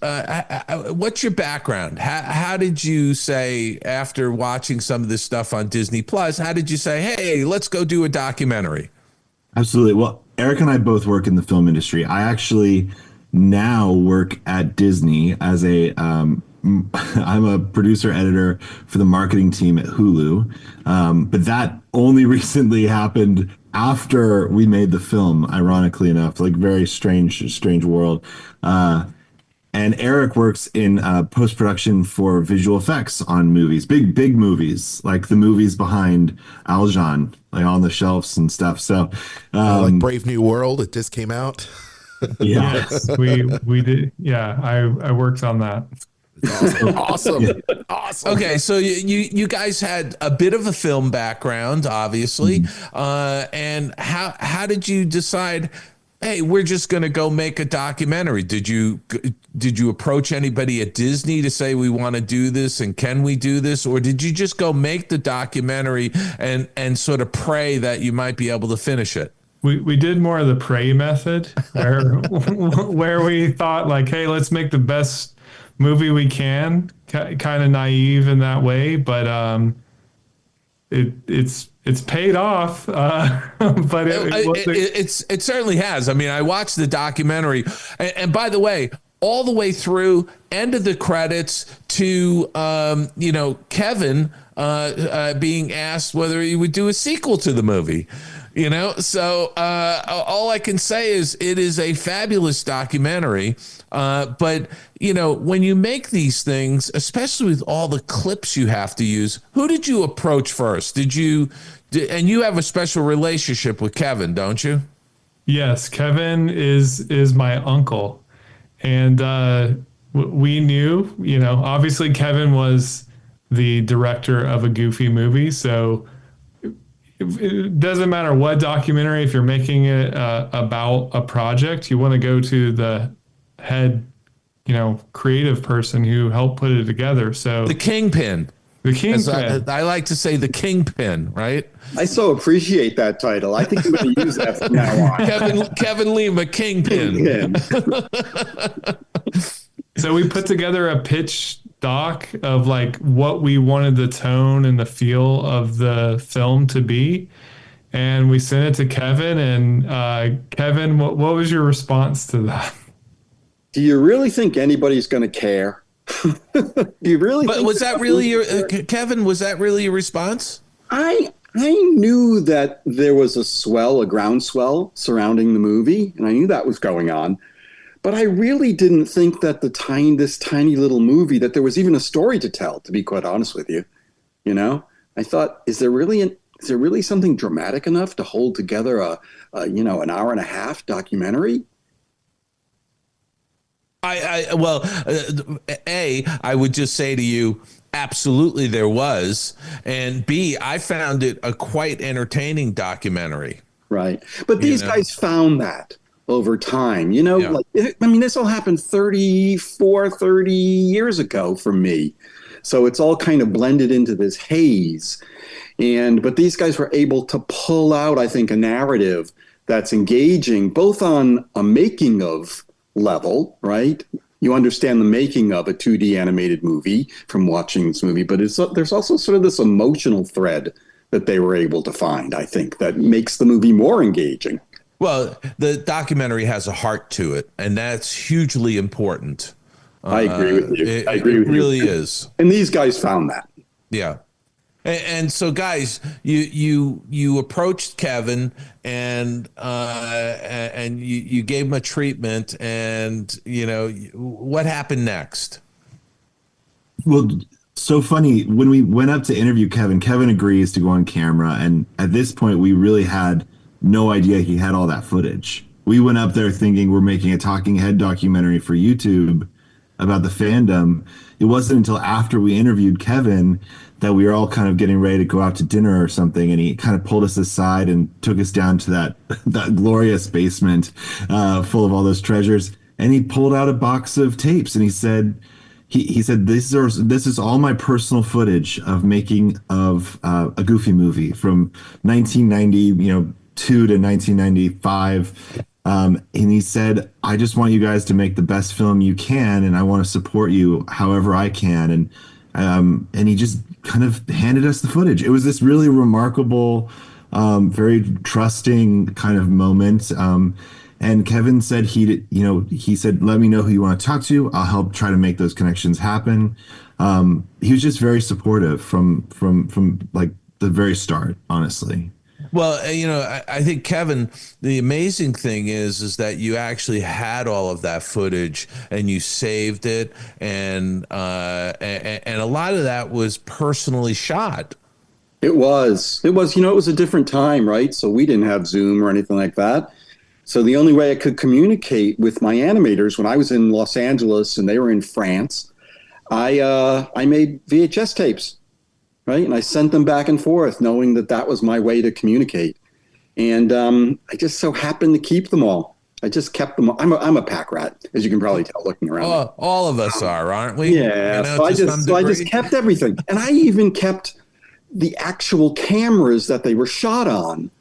What's your background? How did you say, after watching some of this stuff on Disney Plus, how did you say, hey, let's go do a documentary? Absolutely. Well, Eric and I both work in the film industry. I actually now work at Disney as I'm a producer editor for the marketing team at Hulu. But that only recently happened after we made the film, ironically enough, like very strange world. And Eric works in post-production for visual effects on movies, big movies, like the movies behind Aljon, like on the shelves and stuff. So like Brave New World, it just came out. Yeah. Yes, we did. Yeah, I worked on that. Awesome. Okay, so you guys had a bit of a film background, obviously, and how did you decide, hey, we're just going to go make a documentary? Did you approach anybody at Disney to say, we want to do this and can we do this, or did you just go make the documentary and sort of pray that you might be able to finish it? We did more of the pray method, where we thought like, hey, let's make the best movie we can, kind of naive in that way, but it's paid off. But it certainly has. I mean, I watched the documentary, and by the way, all the way through, end of the credits to Kevin being asked whether he would do a sequel to the movie. So all I can say is it is a fabulous documentary. But, when you make these things, especially with all the clips you have to use, who did you approach first? And you have a special relationship with Kevin, don't you? Yes, Kevin is my uncle. And we knew, obviously Kevin was the director of a Goofy movie. So it doesn't matter what documentary, if you're making it about a project, you want to go to the head, creative person who helped put it together. So the kingpin. I like to say the kingpin, right? I so appreciate that title. I think I'm going to use that from now on. Kevin Lima, kingpin. So we put together a pitch doc of like what we wanted the tone and the feel of the film to be. And we sent it to Kevin. And Kevin, what was your response to that? Do you really think anybody's going to care? Do you really? But was that really your Kevin? Was that really your response? I knew that there was a groundswell surrounding the movie, and I knew that was going on. But I really didn't think that this tiny little movie, that there was even a story to tell. To be quite honest with you, I thought, is there really something dramatic enough to hold together an hour and a half documentary? I would just say to you, absolutely there was. And B, I found it a quite entertaining documentary. Right. But these guys found that over time, this all happened 30 years ago for me. So it's all kind of blended into this haze. But these guys were able to pull out, I think, a narrative that's engaging both on a making of level, right? You understand the making of a 2D animated movie from watching this movie, but there's also sort of this emotional thread that they were able to find, I think, that makes the movie more engaging. Well, the documentary has a heart to it, and that's hugely important. I agree with you. It, I agree with really you. is. And these guys found that. Yeah. And so, guys, you approached Kevin and you gave him a treatment, and what happened next? Well, so funny, when we went up to interview Kevin agrees to go on camera, and at this point we really had no idea he had all that footage. We went up there thinking we're making a talking head documentary for YouTube about the fandom. It wasn't until after we interviewed Kevin that we were all kind of getting ready to go out to dinner or something, and he kind of pulled us aside and took us down to that glorious basement full of all those treasures, and he pulled out a box of tapes, and he said this is all my personal footage of making of a Goofy movie from 1992 to 1995. And he said, I just want you guys to make the best film you can, and I want to support you however I can. And he just kind of handed us the footage. It was this really remarkable, very trusting kind of moment. And Kevin said he said, let me know who you want to talk to. I'll help try to make those connections happen. He was just very supportive from like the very start, honestly. Well, I think, Kevin, the amazing thing is that you actually had all of that footage and you saved it, and a lot of that was personally shot. It was, it was a different time, right? So we didn't have Zoom or anything like that. So the only way I could communicate with my animators when I was in Los Angeles and they were in France, I made VHS tapes. Right. And I sent them back and forth, knowing that was my way to communicate. And I just so happened to keep them all. I just kept them. I'm a pack rat, as you can probably tell looking around. All of us are, aren't we? Yeah. So I just kept everything. And I even kept the actual cameras that they were shot on.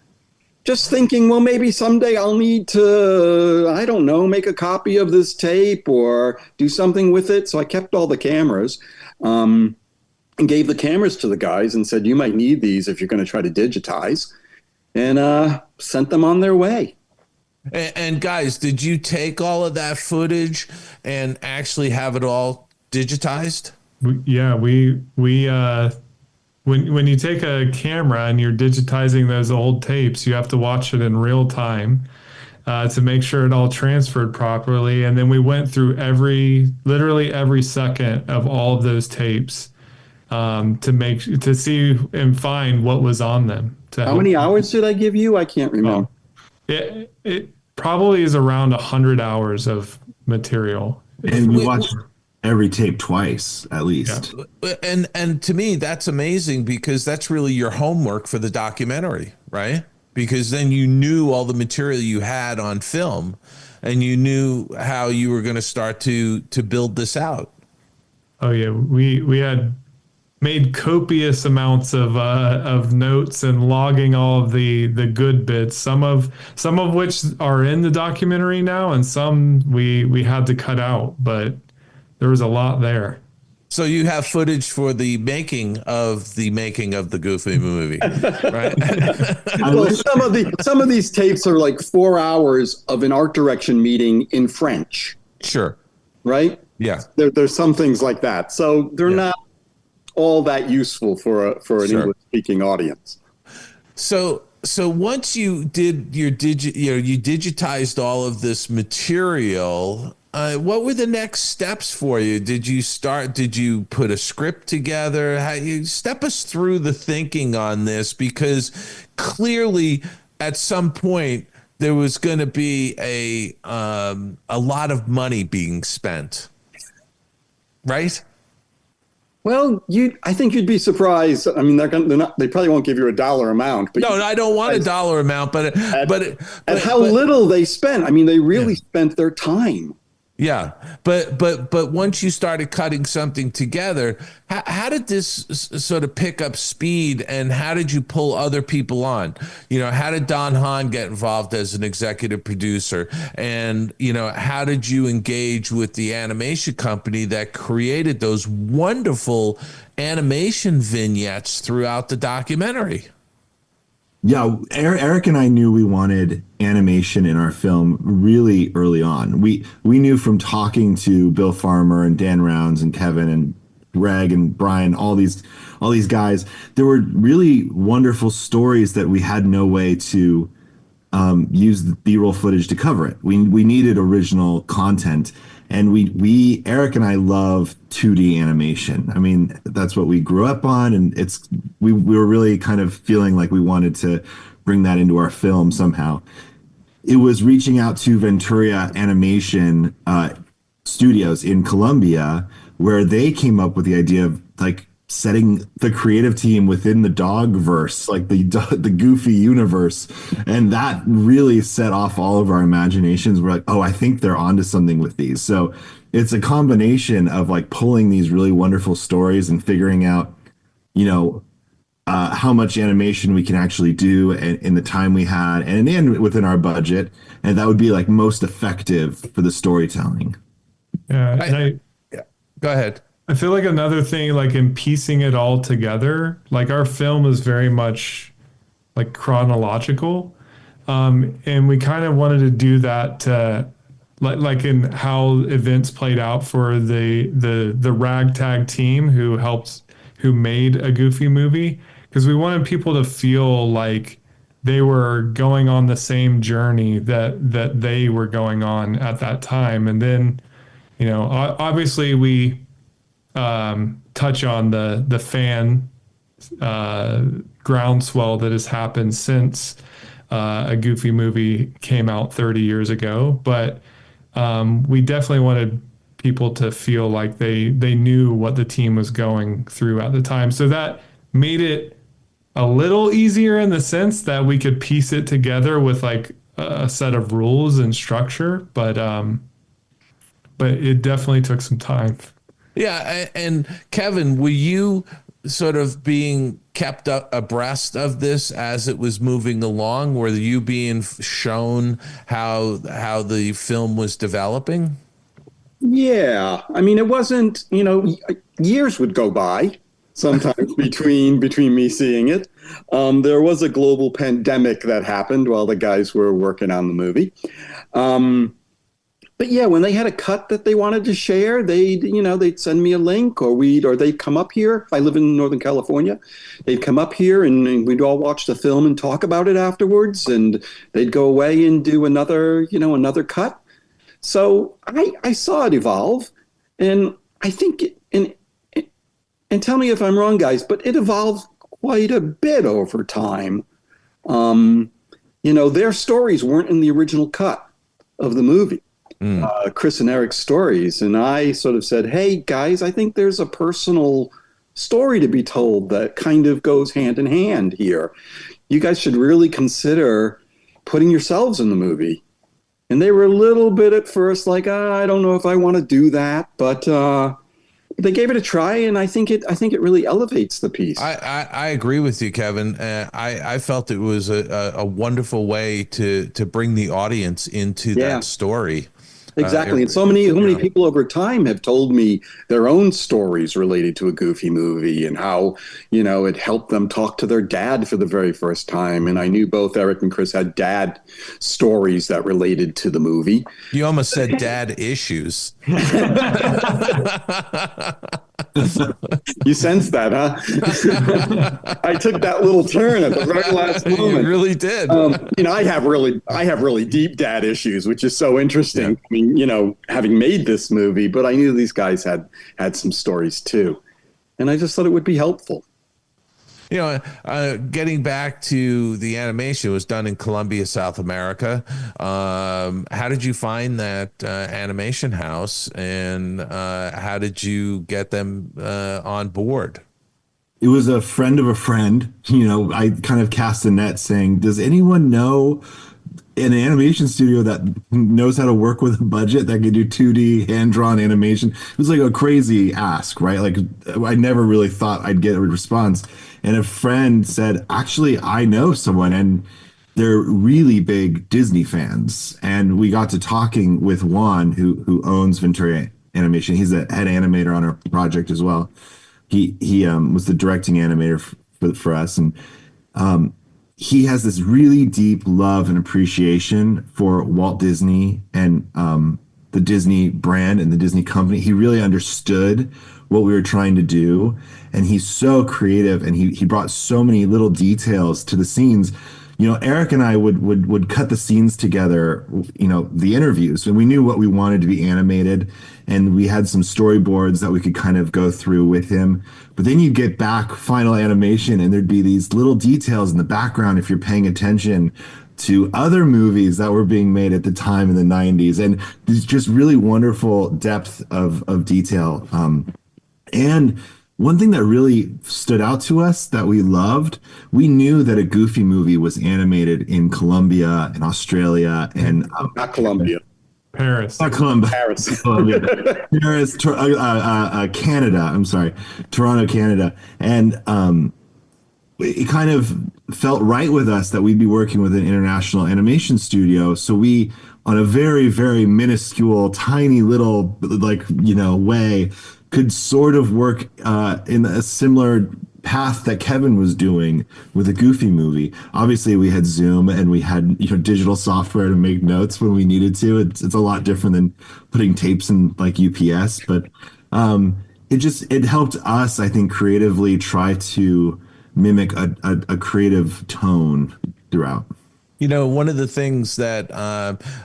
Just thinking, well, maybe someday I'll need to, I don't know, make a copy of this tape or do something with it. So I kept all the cameras. And gave the cameras to the guys and said, you might need these if you're going to try to digitize, and sent them on their way. And guys, did you take all of that footage and actually have it all digitized? Yeah, we when you take a camera and you're digitizing those old tapes, you have to watch it in real time to make sure it all transferred properly. And then we went through literally every second of all of those tapes to see and find what was on them. How many hours did I give you? I can't remember. It probably is around 100 hours of material. And we watched every tape twice, at least. Yeah. And to me, that's amazing, because that's really your homework for the documentary, right? Because then you knew all the material you had on film, and you knew how you were going to start to build this out. Oh yeah, we had made copious amounts of notes and logging all of the good bits, some of which are in the documentary now, and some we had to cut out, but there was a lot there. So you have footage for the making of the Goofy movie, right? Well, some of these tapes are like 4 hours of an art direction meeting in French. Sure. Right? Yeah. There's some things like that. So they're not all that useful for an English speaking audience. So once you did you digitized all of this material, what were the next steps for you? Did you put a script together? How you step us through the thinking on this, because clearly at some point there was going to be a lot of money being spent, right? Well, I think you'd be surprised. I mean, they probably won't give you a dollar amount. But no, I don't want a dollar amount, but how little they spent. I mean, they really spent their time. Yeah, but once you started cutting something together, how did this sort of pick up speed, and how did you pull other people on? How did Don Hahn get involved as an executive producer, and how did you engage with the animation company that created those wonderful animation vignettes throughout the documentary? Yeah, Eric and I knew we wanted animation in our film really early on. We knew from talking to Bill Farmer and Dan Rounds and Kevin and Greg and Brian, all these guys, there were really wonderful stories that we had no way to use the B-roll footage to cover it. We needed original content, and we Eric and I love 2D animation. I mean, that's what we grew up on, and we were really kind of feeling like we wanted to bring that into our film somehow. It was reaching out to Ventura Animation Studios in Colombia, where they came up with the idea of like setting the creative team within the Dogverse, like the Goofy universe, and that really set off all of our imaginations. We're like, oh, I think they're onto something with these. So it's a combination of like pulling these really wonderful stories and figuring out, how much animation we can actually do in the time we had and within our budget, and that would be like most effective for the storytelling. Yeah, go ahead. I feel like another thing, like in piecing it all together, like our film is very much like chronological. And we kind of wanted to do that to like in how events played out for the ragtag team who made a Goofy movie. Because we wanted people to feel like they were going on the same journey that they were going on at that time. And then, obviously we touch on the fan groundswell that has happened since a Goofy movie came out 30 years ago. But we definitely wanted people to feel like they knew what the team was going through at the time. So that made it a little easier in the sense that we could piece it together with like a set of rules and structure. But it definitely took some time. Yeah, and Kevin, were you sort of being kept abreast of this as it was moving along? Were you being shown how the film was developing? Yeah, I mean, it wasn't. Years would go by sometimes between me seeing it. There was a global pandemic that happened while the guys were working on the movie. But yeah, when they had a cut that they wanted to share, they'd send me a link, or they'd come up here. I live in Northern California. They'd come up here and we'd all watch the film and talk about it afterwards. And they'd go away and do another cut. So I saw it evolve, and I think and tell me if I'm wrong, guys, but it evolved quite a bit over time. Their stories weren't in the original cut of the movie. Chris and Eric's stories. And I sort of said, hey, guys, I think there's a personal story to be told that kind of goes hand in hand here. You guys should really consider putting yourselves in the movie. And they were a little bit at first like, I don't know if I want to do that, but they gave it a try, and I think it really elevates the piece. I agree with you, Kevin. I felt it was a wonderful way to bring the audience into that story. Exactly. And so many people over time have told me their own stories related to a Goofy movie and how, it helped them talk to their dad for the very first time. And I knew both Eric and Chris had dad stories that related to the movie. You almost said dad issues. You sensed that, huh? I took that little turn at the very last moment. You really did. I have really deep dad issues, which is so interesting. Yeah. I mean, having made this movie, but I knew these guys had some stories too, and I just thought it would be helpful. Getting back to the animation, it was done in Colombia, South America. How did you find that animation house, and how did you get them on board? It was a friend of a friend. I kind of cast a net saying, does anyone know an animation studio that knows how to work with a budget that could do 2D hand-drawn animation? It was like a crazy ask, right? Like I never really thought I'd get a response. And a friend said, actually, I know someone, and they're really big Disney fans. And we got to talking with Juan, who owns Ventura Animation. He's the head animator on our project as well. He was the directing animator for us. And he has this really deep love and appreciation for Walt Disney and the Disney brand and the Disney company. He really understood what we were trying to do, and he's so creative, and he brought so many little details to the scenes. You know, Eric and I would cut the scenes together, you know, the interviews, and we knew what we wanted to be animated, and we had some storyboards that we could kind of go through with him. But then you get back final animation, and there'd be these little details in the background if you're paying attention to other movies that were being made at the time in the 90s. And there's just really wonderful depth of detail. And one thing that really stood out to us that we loved, we knew that a Goofy movie was animated in Colombia and Australia and not Colombia. Paris. Not Colombia. Paris. Colombia. Paris, Canada. I'm sorry. Toronto, Canada. And it kind of felt right with us that we'd be working with an international animation studio. So we, on a very, very minuscule, tiny little, like, you know, way, could sort of work in a similar path that Kevin was doing with a Goofy movie. Obviously, we had Zoom and we had, you know, digital software to make notes when we needed to. It's a lot different than putting tapes in like UPS, but it helped us, I think, creatively try to mimic a creative tone throughout. You know, one of the things that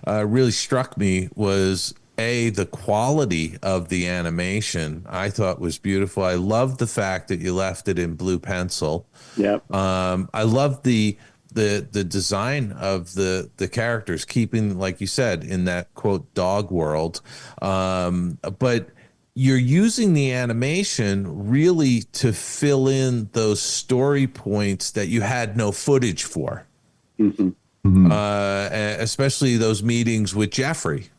really struck me was the quality of the animation. I thought was beautiful. I love the fact that you left it in blue pencil. Yeah. I love the design of the characters, keeping, like you said, in that quote dog world. But you're using the animation really to fill in those story points that you had no footage for. Mm-hmm. Especially those meetings with Jeffrey.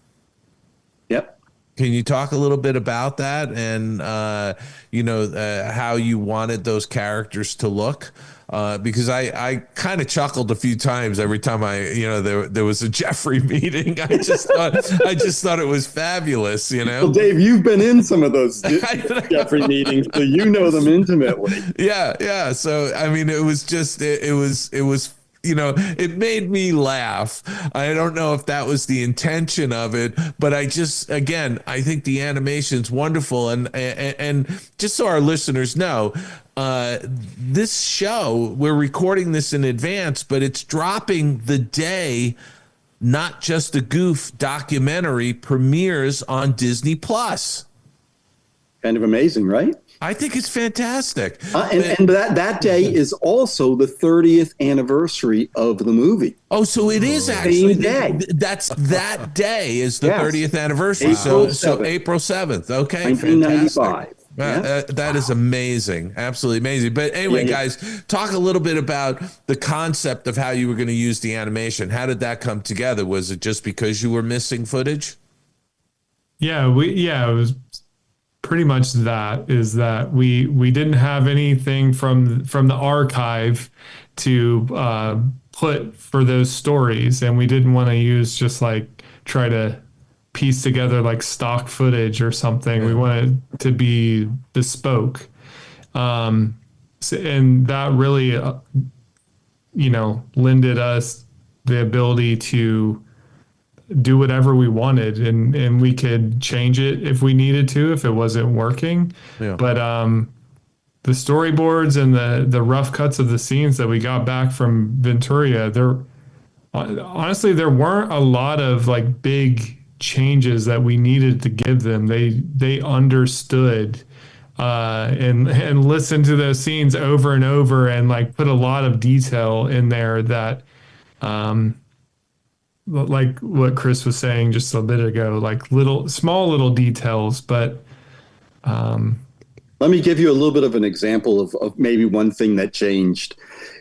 Yep. Can you talk a little bit about that and, how you wanted those characters to look? Because I kind of chuckled a few times every time there was a Jeffrey meeting. I just thought it was fabulous, you know. Well, Dave, you've been in some of those Jeffrey meetings, so you know them intimately. Yeah. So I mean, it was just it was. You know, it made me laugh. I don't know if that was the intention of it, but I think the animation's wonderful. And just so our listeners know, this show, we're recording this in advance, but it's dropping the day Not Just a Goof documentary premieres on Disney Plus. Kind of amazing, right? I think it's fantastic. And that day is also the 30th anniversary of the movie. Oh, so it is actually day. That day is the 30th anniversary. April So 7th. April 7th. Okay, 1995. That is amazing. Absolutely amazing. But anyway, guys, talk a little bit about the concept of how you were going to use the animation. How did that come together? Was it just because you were missing footage? Yeah, it was pretty much that we didn't have anything from the archive to put for those stories, and we didn't want to use just like try to piece together like stock footage or something. We wanted to be bespoke, and that really lended us the ability to do whatever we wanted, and we could change it if we needed to, if it wasn't working. Yeah. But the storyboards and the rough cuts of the scenes that we got back from Venturia, there weren't a lot of like big changes that we needed to give them. They understood and listened to those scenes over and over and like put a lot of detail in there that like what Chris was saying just a bit ago, like small little details, but let me give you a little bit of an example of maybe one thing that changed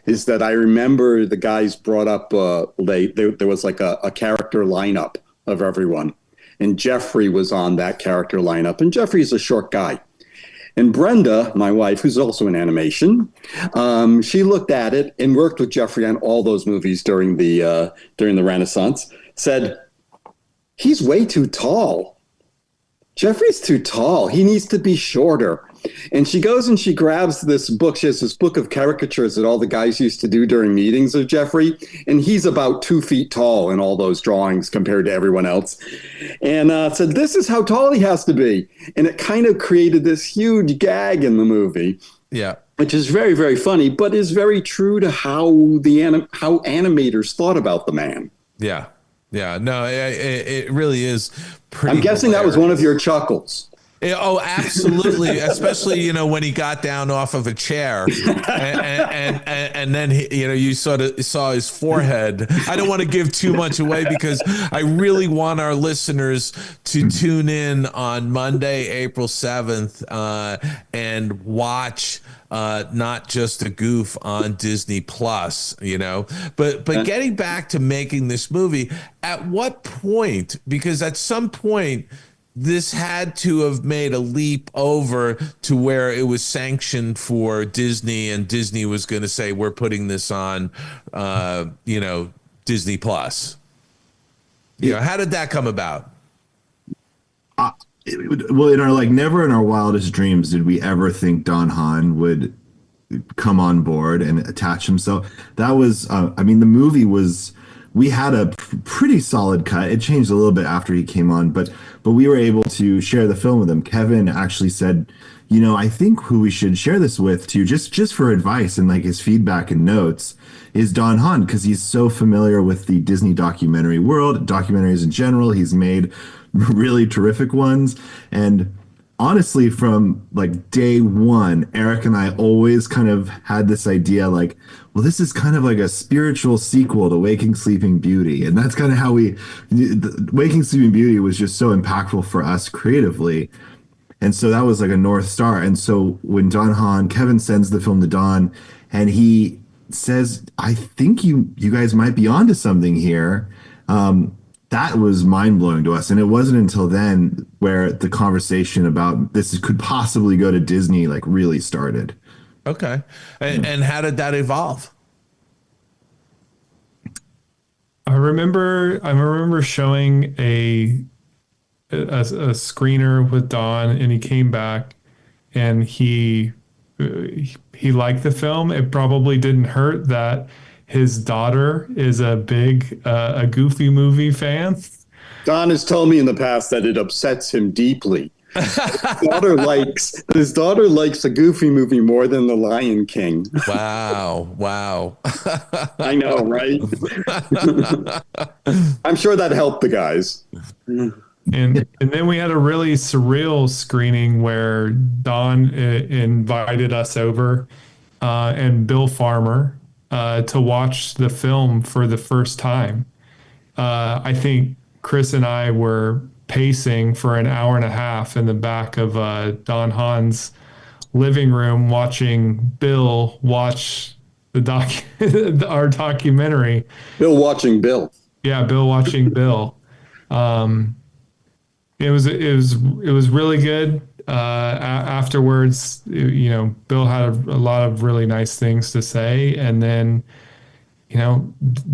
is that I remember the guys brought up there was like a character lineup of everyone, and Jeffrey was on that character lineup, and Jeffrey's a short guy. And Brenda, my wife, who's also in animation, she looked at it and worked with Jeffrey on all those movies during the Renaissance, said, he's way too tall. Jeffrey's too tall. He needs to be shorter. And she goes and she grabs this book. She has this book of caricatures that all the guys used to do during meetings of Jeffrey. And he's about 2 feet tall in all those drawings compared to everyone else. And said, this is how tall he has to be. And it kind of created this huge gag in the movie. Yeah. Which is very, very funny, but is very true to how how animators thought about the man. Yeah. Yeah. No, it really is pretty. I'm guessing hilarious. That was one of your chuckles. Oh, absolutely. Especially, when he got down off of a chair and then, you sort of saw his forehead. I don't want to give too much away because I really want our listeners to tune in on Monday, April 7th, and watch not just a Goof on Disney Plus, but getting back to making this movie, at what point, because at some point, this had to have made a leap over to where it was sanctioned for Disney, and Disney was going to say, we're putting this on, Disney Plus. How did that come about? Well, never in our wildest dreams did we ever think Don Hahn would come on board and attach himself. That was, the movie was, we had a pretty solid cut. It changed a little bit after he came on, but we were able to share the film with him. Kevin actually said, I think who we should share this with too, just for advice and his feedback and notes, is Don Hahn, because he's so familiar with the Disney documentary world, documentaries in general. He's made really terrific ones. And honestly, from day one, Eric and I always kind of had this idea this is kind of like a spiritual sequel to Waking Sleeping Beauty. And that's kind of how Waking Sleeping Beauty was just so impactful for us creatively. And so that was a North Star. And so when Kevin sends the film to Don and he says, I think you guys might be onto something here. That was mind-blowing to us. And it wasn't until then where the conversation about this could possibly go to Disney really started. Okay. And how did that evolve? I remember showing a screener with Don, and he came back and he liked the film. It probably didn't hurt that his daughter is a big a Goofy movie fan. Don has told me in the past that it upsets him deeply. His daughter likes a Goofy movie more than The Lion King. Wow. I know, right? I'm sure that helped the guys. And then we had a really surreal screening where Don invited us over and Bill Farmer to watch the film for the first time. I think Chris and I were pacing for an hour and a half in the back of Don Hahn's living room watching Bill watch our documentary. Bill watching Bill. Yeah, Bill watching Bill. It was really good. Afterwards, Bill had a lot of really nice things to say, and then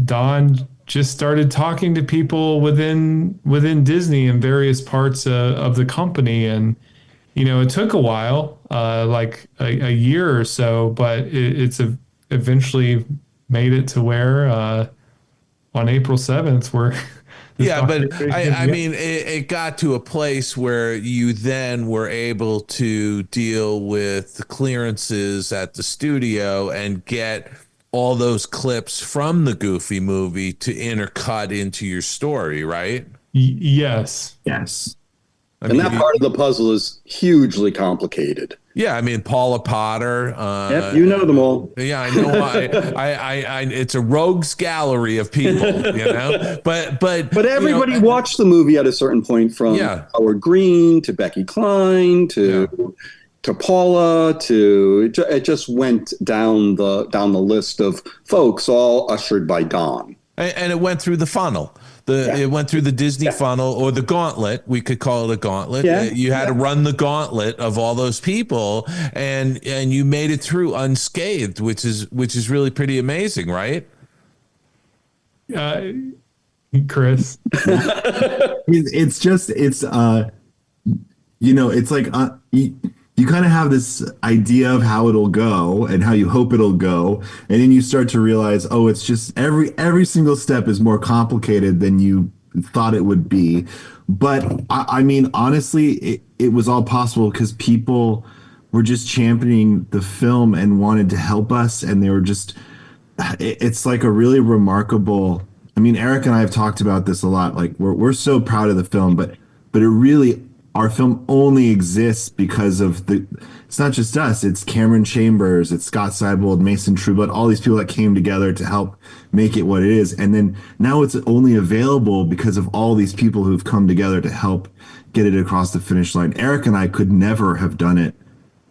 Don just started talking to people within Disney and various parts of the company, and it took a while, a year or so, but it's eventually made it to where on April 7th we're yeah, but I mean, it got to a place where you then were able to deal with the clearances at the studio and get all those clips from the Goofy movie to intercut into your story, right? Yes. And that part of the puzzle is hugely complicated. Yeah, I mean, Paula Potter. Yep, you know them all. Yeah, I know. I it's a rogues gallery of people, But everybody watched the movie at a certain point, from Howard Green to Becky Cline to Paula to it just went down the list of folks, all ushered by Don. And it went through the funnel. It went through the Disney funnel, or the gauntlet. We could call it a gauntlet. You had to run the gauntlet of all those people, and you made it through unscathed, which is really pretty amazing, right? Chris, it's like you kind of have this idea of how it'll go and how you hope it'll go, and then you start to realize, oh, it's just every single step is more complicated than you thought it would be. But I mean, honestly, it was all possible because people were just championing the film and wanted to help us, and they were just. It's like a really remarkable. I mean, Eric and I have talked about this a lot. Like we're so proud of the film, but it really. Our film only exists because of it's not just us, it's Cameron Chambers, it's Scott Seibold, Mason Trueblood, all these people that came together to help make it what it is. And then now it's only available because of all these people who've come together to help get it across the finish line. Eric and I could never have done it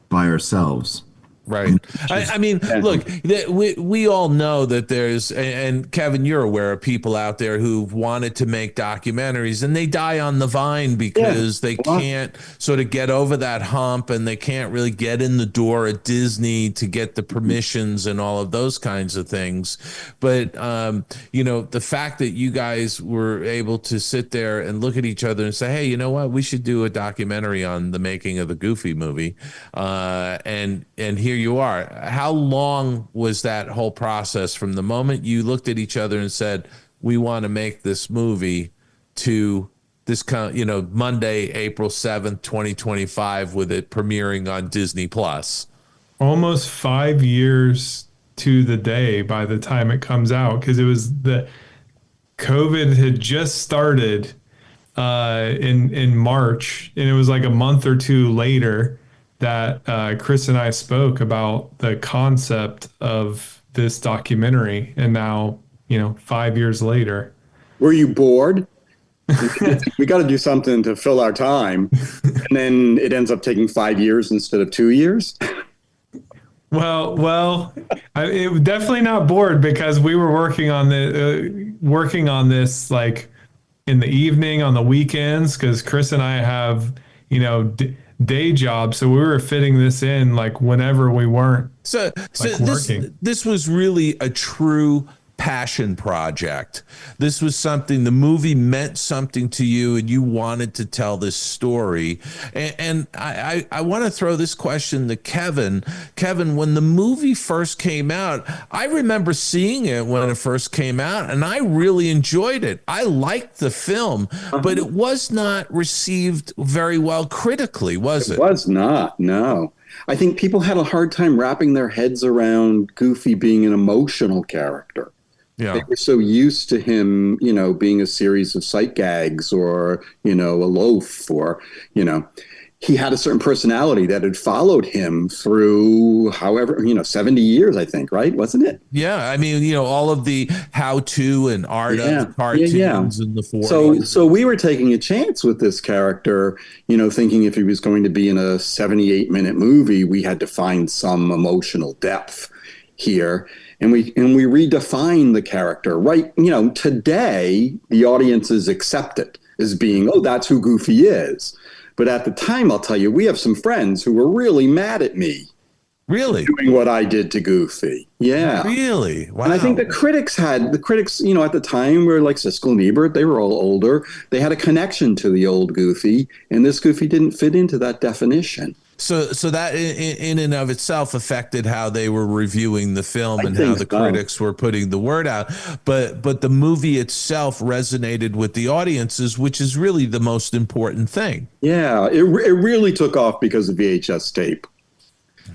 by ourselves. Right. I mean, look, we all know that there's, and Kevin, you're aware of people out there who've wanted to make documentaries and they die on the vine because they can't sort of get over that hump, and they can't really get in the door at Disney to get the permissions and all of those kinds of things. But, the fact that you guys were able to sit there and look at each other and say, hey, you know what, we should do a documentary on the making of the Goofy movie. And here you are. How long was that whole process from the moment you looked at each other and said, we want to make this movie, to this Monday, April 7th, 2025, with it premiering on Disney Plus? Almost 5 years to the day by the time it comes out, because it was the COVID had just started in March, and it was like a month or two later that Chris and I spoke about the concept of this documentary, and now 5 years later. Were you bored? We got to do something to fill our time, and then it ends up taking 5 years instead of 2 years. Well, it was definitely not bored, because we were working on this like in the evening, on the weekends, because Chris and I have day job, so we were fitting this in like whenever we weren't this was really a true passion project. This was something, the movie meant something to you, and you wanted to tell this story. And I want to throw this question to Kevin. Kevin, when the movie first came out, I remember seeing it when it first came out, and I really enjoyed it. I liked the film, but it was not received very well critically, was it? It was not, no. I think people had a hard time wrapping their heads around Goofy being an emotional character. Yeah. They were so used to him, being a series of sight gags, or, a loaf, or, he had a certain personality that had followed him through 70 years, I think, right? Wasn't it? Yeah. I mean, all of the how-to and art of cartoons in the 40s. So we were taking a chance with this character, thinking if he was going to be in a 78-minute movie, we had to find some emotional depth here. And we redefine the character, right? Today the audiences accept it as being, oh, that's who Goofy is. But at the time, I'll tell you, we have some friends who were really mad at me. Really? Doing what I did to Goofy. Yeah. Really? Wow. And I think the critics, at the time were like Siskel and Ebert. They were all older. They had a connection to the old Goofy, and this Goofy didn't fit into that definition. So that in and of itself affected how they were reviewing the film and how the critics were putting the word out. But the movie itself resonated with the audiences, which is really the most important thing. Yeah, it really took off because of VHS tape.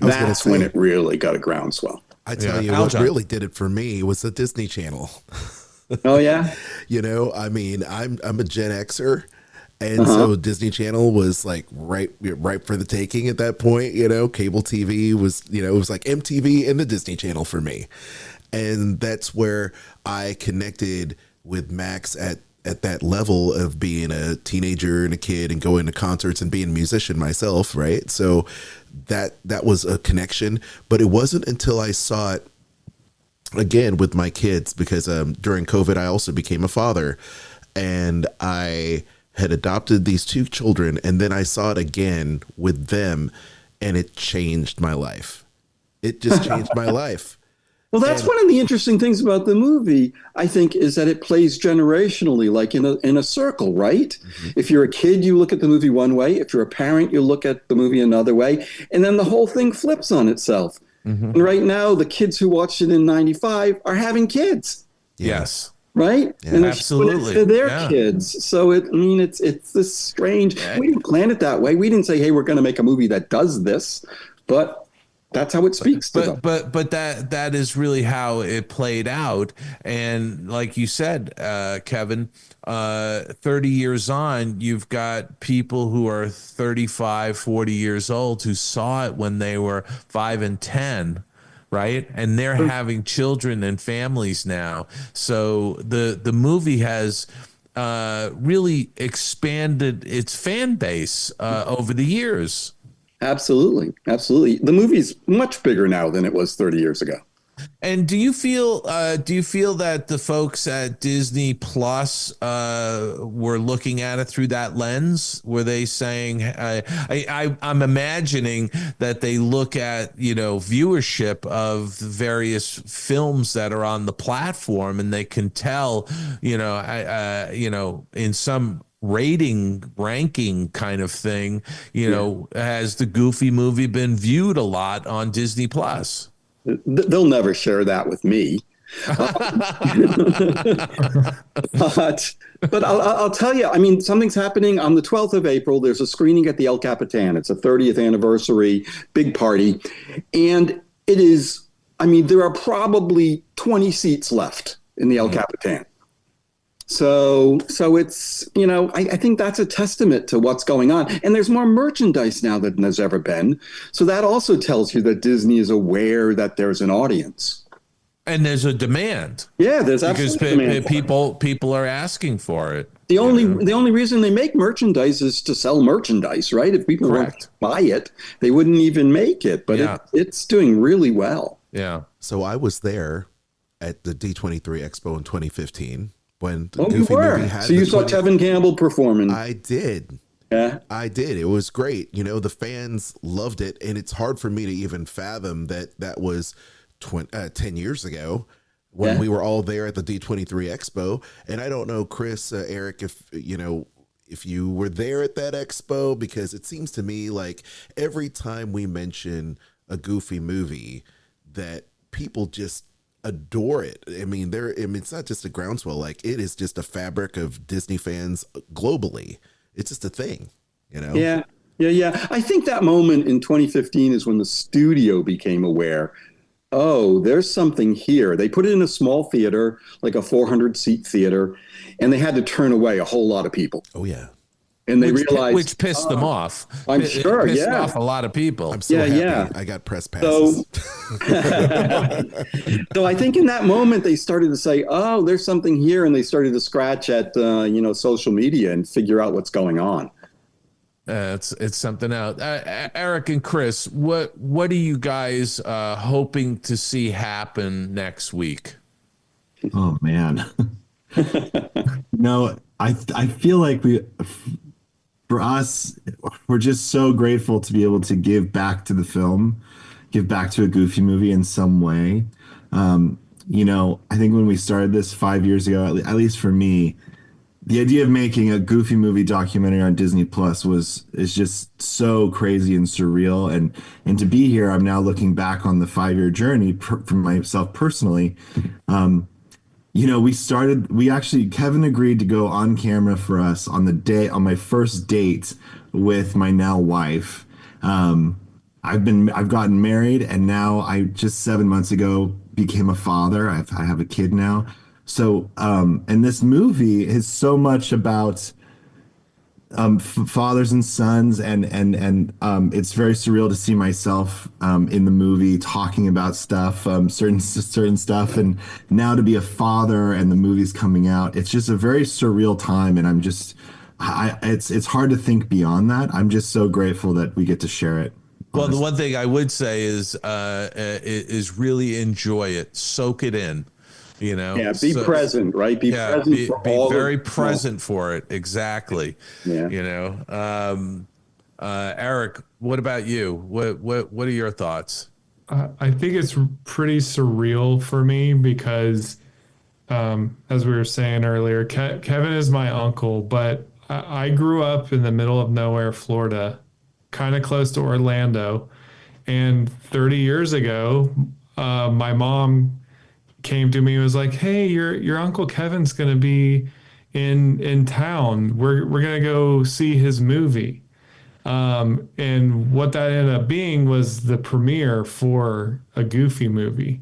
That's when it really got a groundswell. I tell you, what really did it for me was the Disney Channel. Oh, yeah? I mean, I'm a Gen Xer. And so Disney Channel was like right for the taking at that point. Cable TV was, it was like MTV and the Disney Channel for me. And that's where I connected with Max at that level of being a teenager and a kid and going to concerts and being a musician myself. Right. So that was a connection. But it wasn't until I saw it again with my kids, because during COVID, I also became a father, and I had adopted these two children, and then I saw it again with them, and it changed my life. It just changed my life. Well, that's one of the interesting things about the movie, I think, is that it plays generationally, like in a circle, right? Mm-hmm. If you're a kid, you look at the movie one way. If you're a parent, you look at the movie another way. And then the whole thing flips on itself. Mm-hmm. And right now, the kids who watched it in 95 are having kids. Yes. Right? Yeah, and absolutely. To their kids. So it's this strange, we didn't plan it that way. We didn't say, hey, we're going to make a movie that does this, but that's how it speaks to them. But that is really how it played out. And like you said, Kevin, 30 years on, you've got people who are 35, 40 years old who saw it when they were 5 and 10. Right. And they're having children and families now. So the movie has really expanded its fan base over the years. Absolutely. Absolutely. The movie's much bigger now than it was 30 years ago. And do you feel that the folks at Disney Plus were looking at it through that lens? Were they saying, I'm imagining that they look at, viewership of various films that are on the platform, and they can tell, in some ranking kind of thing, has the Goofy movie been viewed a lot on Disney Plus? They'll never share that with me. But I'll tell you, I mean, something's happening on the 12th of April. There's a screening at the El Capitan. It's a 30th anniversary, big party. And it is, I mean, there are probably 20 seats left in the El Capitan. So it's, I think that's a testament to what's going on. And there's more merchandise now than there's ever been. So that also tells you that Disney is aware that there's an audience. And there's a demand. Yeah, there's absolutely demand. People are asking for it. The only reason they make merchandise is to sell merchandise, right? If people won't buy it, they wouldn't even make it. But it's doing really well. Yeah. So I was there at the D23 Expo in 2015. When the Goofy movie had, so you saw Tevin Campbell performing. I did. Yeah, I did. It was great. The fans loved it, and it's hard for me to even fathom that was 10 years ago when we were all there at the D23 Expo. And I don't know, Chris, Eric, if you were there at that expo, because it seems to me like every time we mention a Goofy movie, that people just adore it. I mean, it's not just a groundswell, like it is just a fabric of Disney fans globally. It's just a thing, Yeah. I think that moment in 2015 is when the studio became aware, oh, there's something here. They put it in a small theater, like a 400-seat theater, and they had to turn away a whole lot of people. Oh, yeah. And they realized, which pissed them off. I'm sure, it pissed off a lot of people. I'm so happy. I got press passes. So I think in that moment they started to say, "Oh, there's something here," and they started to scratch at social media and figure out what's going on. It's something else. Eric and Chris, what are you guys hoping to see happen next week? Oh man, I feel like for us, we're just so grateful to be able to give back to the film, give back to a Goofy movie in some way. I think when we started this 5 years ago, at least for me, the idea of making a Goofy movie documentary on Disney Plus is just so crazy and surreal. And to be here, I'm now looking back on the 5-year journey for myself personally. Kevin agreed to go on camera for us on my first date with my now wife. I've gotten married, and now I just 7 months ago became a father. I have a kid now. So, and this movie is so much about fathers and sons, and it's very surreal to see myself in the movie talking about stuff, certain stuff, and now to be a father and the movie's coming out. It's just a very surreal time, and it's hard to think beyond that. I'm just so grateful that we get to share it. Well, the one thing I would say is really enjoy it, soak it in. Be present, right? Be present. Be very present for it. Exactly. Yeah. Eric, what about you? What are your thoughts? I think it's pretty surreal for me because, as we were saying earlier, Kevin is my uncle, but I grew up in the middle of nowhere, Florida, kind of close to Orlando. And 30 years ago, my mom came to me and was like, "Hey, your Uncle Kevin's going to be in town. We're going to go see his movie." And what that ended up being was the premiere for a Goofy movie.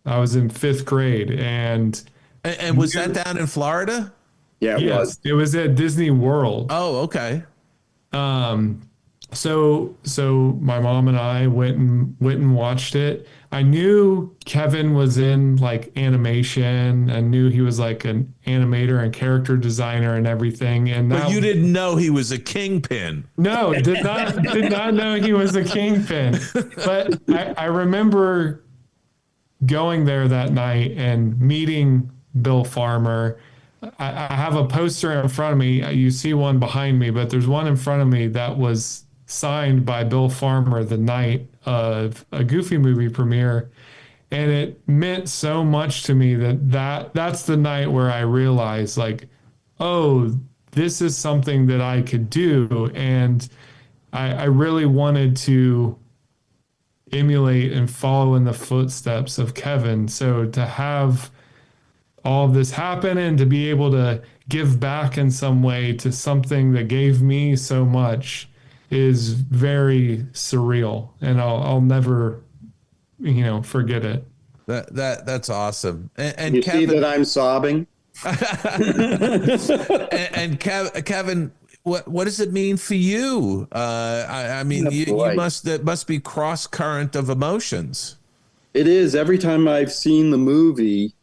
I was in fifth grade, And was that down in Florida? Yeah, it was at Disney World. Oh, okay. So my mom and I went and watched it. I knew Kevin was in like animation. I knew he was like an animator and character designer and everything. And but you didn't know he was a kingpin. No, did not know he was a kingpin. But I remember going there that night and meeting Bill Farmer. I have a poster in front of me. You see one behind me, but there's one in front of me that was signed by Bill Farmer the night of a Goofy movie premiere. And it meant so much to me that's the night where I realized, like, oh, this is something that I could do. And I really wanted to emulate and follow in the footsteps of Kevin. So to have all of this happen and to be able to give back in some way to something that gave me so much is very surreal, and I'll never, forget it. That's awesome. And you Kevin, see that I'm sobbing. and Kevin, what does it mean for you? I mean, that must be cross current of emotions. It is. Every time I've seen the movie,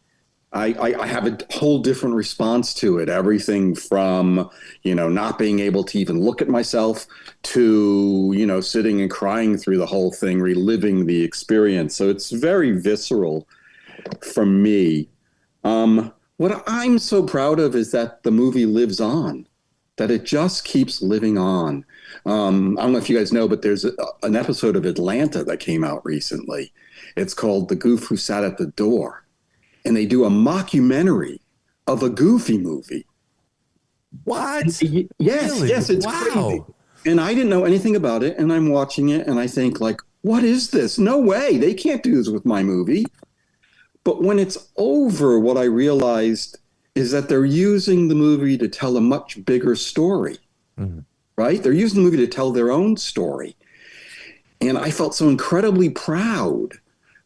I have a whole different response to it. Everything from, not being able to even look at myself to, sitting and crying through the whole thing, reliving the experience. So it's very visceral for me. What I'm so proud of is that the movie lives on, that it just keeps living on. I don't know if you guys know, but there's an episode of Atlanta that came out recently. It's called The Goof Who Sat at the Door. And they do a mockumentary of a Goofy movie. What? Yes, really? Yes, it's crazy. And I didn't know anything about it, and I'm watching it, and I think, like, what is this? No way, they can't do this with my movie. But when it's over, what I realized is that they're using the movie to tell a much bigger story, right? They're using the movie to tell their own story. And I felt so incredibly proud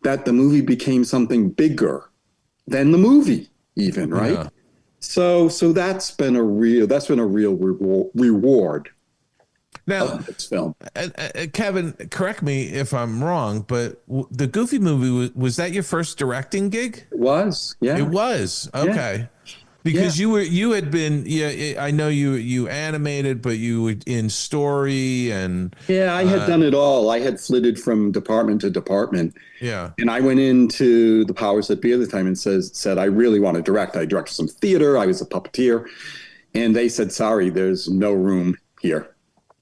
that the movie became something bigger than the movie, even, right? Yeah. So that's been a real reward. Now, of this film. Kevin, correct me if I'm wrong, but the Goofy movie, was that your first directing gig? It was, yeah. It was, okay. Yeah. Because you had been, I know you animated, but you were in story and. Yeah, I had done it all. I had flitted from department to department. Yeah. And I went into the powers that be at the time and said, I really want to direct. I directed some theater. I was a puppeteer. And they said, sorry, there's no room here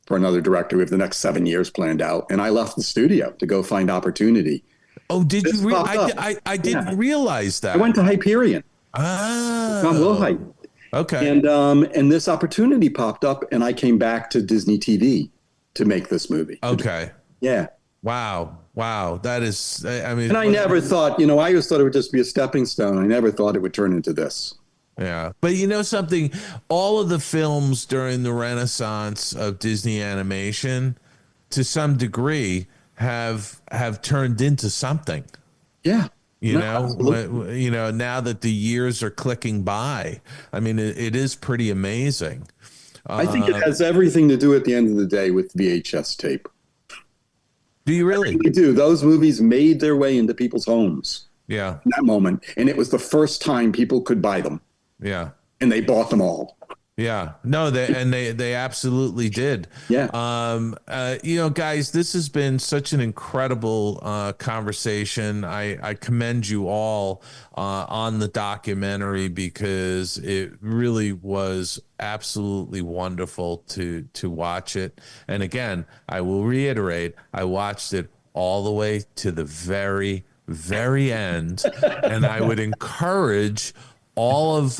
for another director. We have the next 7 years planned out. And I left the studio to go find opportunity. Oh, did you? I didn't realize that. I went to Hyperion. Ah. Wilhite. Okay. And this opportunity popped up, and I came back to Disney TV to make this movie. Okay. Yeah. Wow. That is, I mean. And I never thought, I always thought it would just be a stepping stone. I never thought it would turn into this. Yeah. But you know something? All of the films during the Renaissance of Disney animation, to some degree, have turned into something. Yeah. Now that the years are clicking by, I mean, it is pretty amazing. I think it has everything to do at the end of the day with VHS tape. Do you really? They do. Those movies made their way into people's homes. Yeah. In that moment. And it was the first time people could buy them. Yeah. And they bought them all. Yeah, no, they absolutely did. Yeah. Guys, this has been such an incredible conversation. I commend you all on the documentary because it really was absolutely wonderful to watch it. And again, I will reiterate, I watched it all the way to the very, very end. And I would encourage all of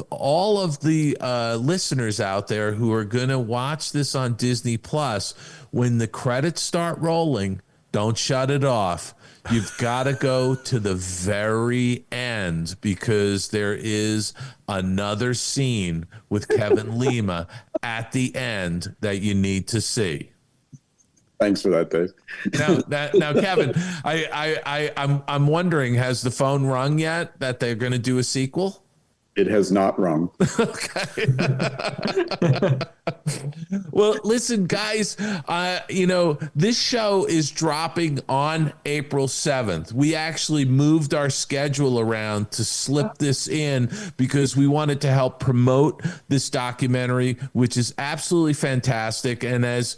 the listeners out there who are going to watch this on Disney Plus, when the credits start rolling, don't shut it off. You've got to go to the very end, because there is another scene with Kevin Lima at the end that you need to see. Thanks for that, Dave. Now, Kevin, I'm wondering, has the phone rung yet that they're going to do a sequel? It has not rung. Okay. Well, listen, guys, this show is dropping on April 7th. We actually moved our schedule around to slip this in because we wanted to help promote this documentary, which is absolutely fantastic. And as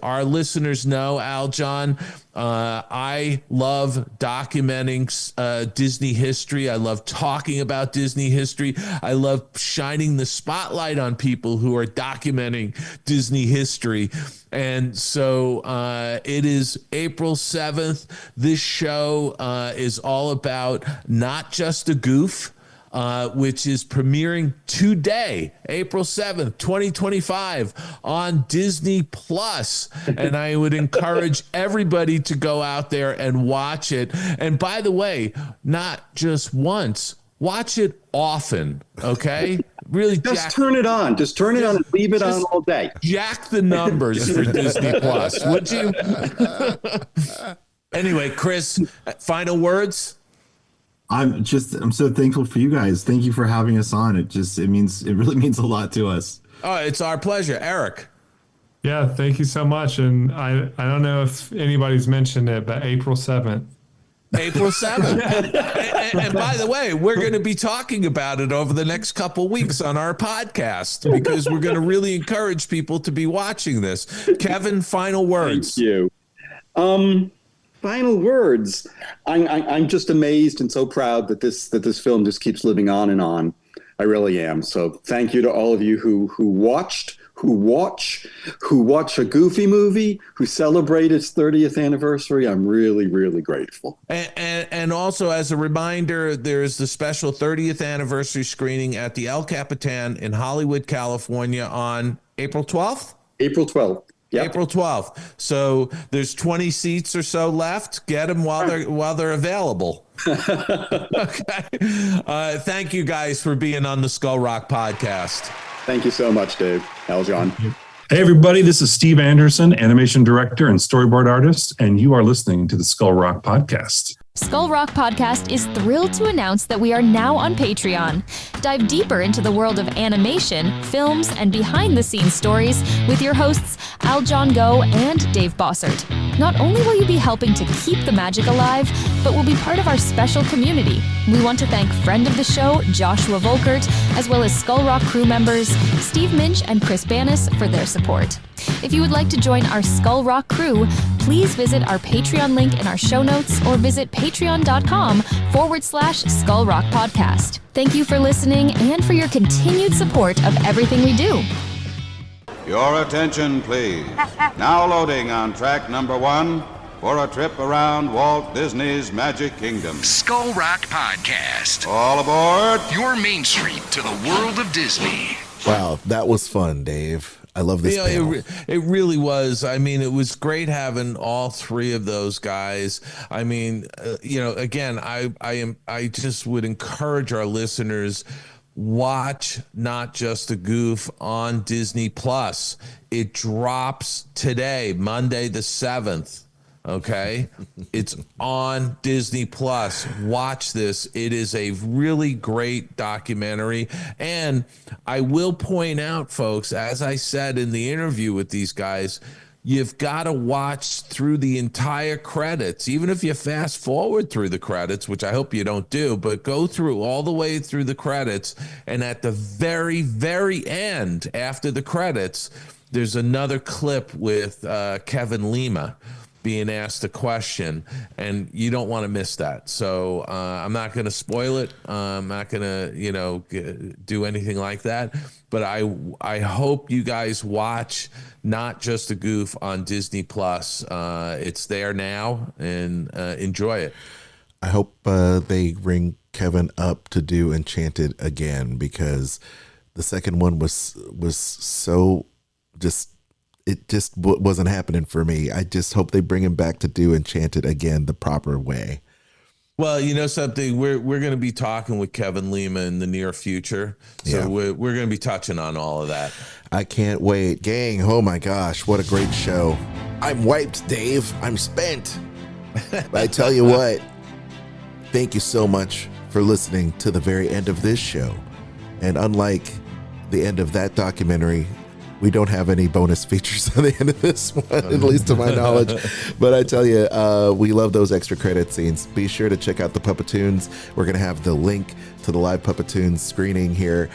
our listeners know, Aljon, I love documenting Disney history. I love talking about Disney history. I love shining the spotlight on people who are documenting Disney history. And so it is April 7th. This show is all about not just a goof, which is premiering today, April 7th, 2025, on Disney Plus. And I would encourage everybody to go out there and watch it. And by the way, not just once, watch it often, okay? Really, just turn it on. Just turn it on and leave it on all day. Jack the numbers for Disney Plus, would you? Anyway, Chris, final words? I'm so thankful for you guys. Thank you for having us on. It really means a lot to us. Oh, it's our pleasure. Eric. Yeah, thank you so much. And I don't know if anybody's mentioned it, but April 7th. April 7th. and by the way, we're going to be talking about it over the next couple weeks on our podcast, because we're going to really encourage people to be watching this. Kevin, final words. Thank you. Final words. I'm just amazed and so proud that this film just keeps living on and on. I really am. So thank you to all of you who watch a Goofy movie, who celebrate its 30th anniversary. I'm really, really grateful. And also, as a reminder, there's the special 30th anniversary screening at the El Capitan in Hollywood, California on April 12th? April 12th. Yep. April 12th. So there's 20 seats or so left. Get them while they're available. Okay. Thank you guys for being on the Skull Rock podcast. Thank you so much, Dave. Aljon. Hey, everybody. This is Steve Anderson, animation director and storyboard artist, and you are listening to the Skull Rock Podcast. Skull Rock Podcast is thrilled to announce that we are now on Patreon. Dive deeper into the world of animation, films, and behind-the-scenes stories with your hosts Aljon Go and Dave Bossert. Not only will you be helping to keep the magic alive, but will be part of our special community. We want to thank friend of the show, Joshua Volkert, as well as Skull Rock crew members, Steve Minch and Chris Banis, for their support. If you would like to join our Skull Rock crew, please visit our Patreon link in our show notes or visit patreon.com/Skull Rock Podcast. Thank you for listening and for your continued support of everything we do. Your attention, please. Now loading on track number 1 for a trip around Walt Disney's Magic Kingdom. Skull Rock Podcast. All aboard. Your Main Street to the world of Disney. Wow, that was fun, Dave. I love this panel. It really was. I mean, it was great having all three of those guys. I mean, again, I just would encourage our listeners, watch Not Just a Goof on Disney Plus. It drops today, Monday the 7th. Okay, it's on Disney Plus. Watch this. It is a really great documentary. And I will point out, folks, as I said in the interview with these guys, you've got to watch through the entire credits, even if you fast forward through the credits, which I hope you don't do, but go through all the way through the credits. And at the very, very end, after the credits, there's another clip with Kevin Lima. being asked a question, and you don't want to miss that. So I'm not going to spoil it. I'm not going to, do anything like that. But I hope you guys watch Not Just a Goof on Disney Plus. It's there now, and enjoy it. I hope they ring Kevin up to do Enchanted again, because the second one was so it just wasn't happening for me. I just hope they bring him back to do Enchanted again the proper way. Well, you know something, we're going to be talking with Kevin Lima in the near future, so we're going to be touching on all of that. I can't wait, gang. Oh my gosh, what a great show! I'm wiped, Dave. I'm spent. But I tell you what, thank you so much for listening to the very end of this show. And unlike the end of that documentary, we don't have any bonus features on the end of this one, at least to my knowledge. But I tell you, we love those extra credit scenes. Be sure to check out the Puppetoons. We're going to have the link to the live Puppetoons screening here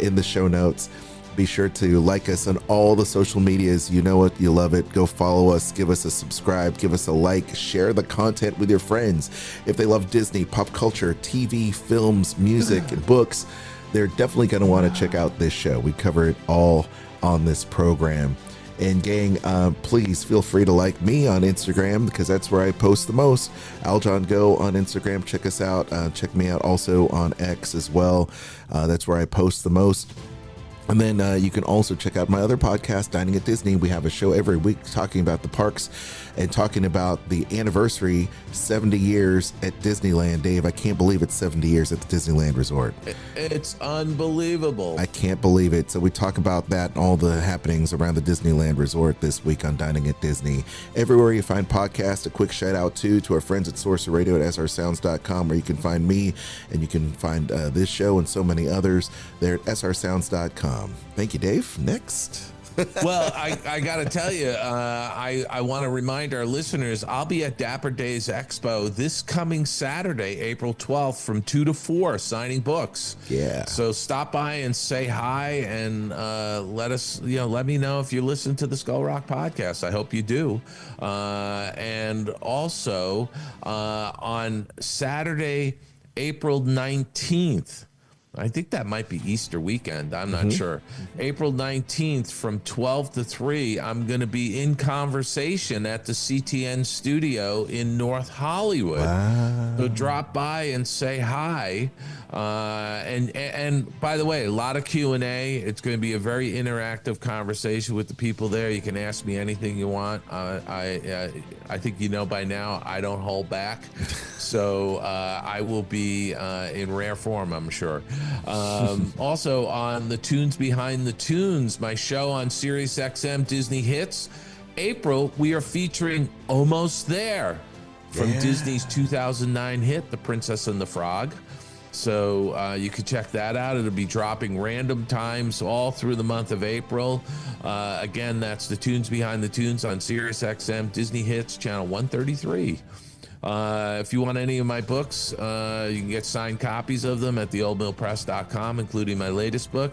in the show notes. Be sure to like us on all the social medias. You know it, you love it. Go follow us, give us a subscribe, give us a like, share the content with your friends. If they love Disney, pop culture, TV, films, music, and books, they're definitely going to want to check out this show. We cover it all on this program. And gang, please feel free to like me on Instagram, because that's where I post the most. Aljon Go on Instagram. Check us out. Check me out also on X as well. That's where I post the most. And then you can also check out my other podcast, Dining at Disney. We have a show every week talking about the parks and talking about the anniversary 70 years at Disneyland. Dave, I can't believe it's 70 years at the Disneyland Resort. It's unbelievable. I can't believe it. So we talk about that and all the happenings around the Disneyland Resort this week on Dining at Disney. Everywhere you find podcasts, a quick shout out to our friends at Sorcerer Radio at srsounds.com, where you can find me and you can find this show and so many others there at srsounds.com. Thank you, Dave. Next. Well, I got to tell you, I want to remind our listeners, I'll be at Dapper Days Expo this coming Saturday, April 12th from 2 to 4, signing books. Yeah. So stop by and say hi, and let me know if you listen to the Skull Rock podcast. I hope you do. And also on Saturday, April 19th, I think that might be Easter weekend. I'm not sure. April 19th from 12 to 3, I'm going to be in conversation at the CTN studio in North Hollywood. Wow. So drop by and say hi. And by the way, a lot of Q&A. It's going to be a very interactive conversation with the people there. You can ask me anything you want. I think you know by now I don't hold back. So I will be in rare form, I'm sure. Also on the Tunes Behind the Tunes, my show on Sirius XM Disney Hits, April, we are featuring Almost There from Disney's 2009 hit, The Princess and the Frog. So you can check that out. It'll be dropping random times all through the month of April. Again, that's the Tunes Behind the Tunes on Sirius XM Disney Hits, channel 133. If you want any of my books, you can get signed copies of them at theoldmillpress.com, including my latest book,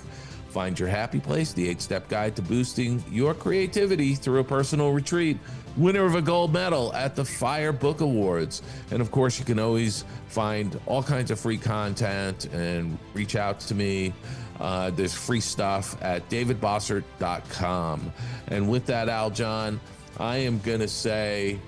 Find Your Happy Place, the 8-Step Guide to Boosting Your Creativity Through a Personal Retreat, winner of a gold medal at the Fire Book Awards. And of course, you can always find all kinds of free content and reach out to me. There's free stuff at davidbossert.com. And with that, Aljon, I am going to say,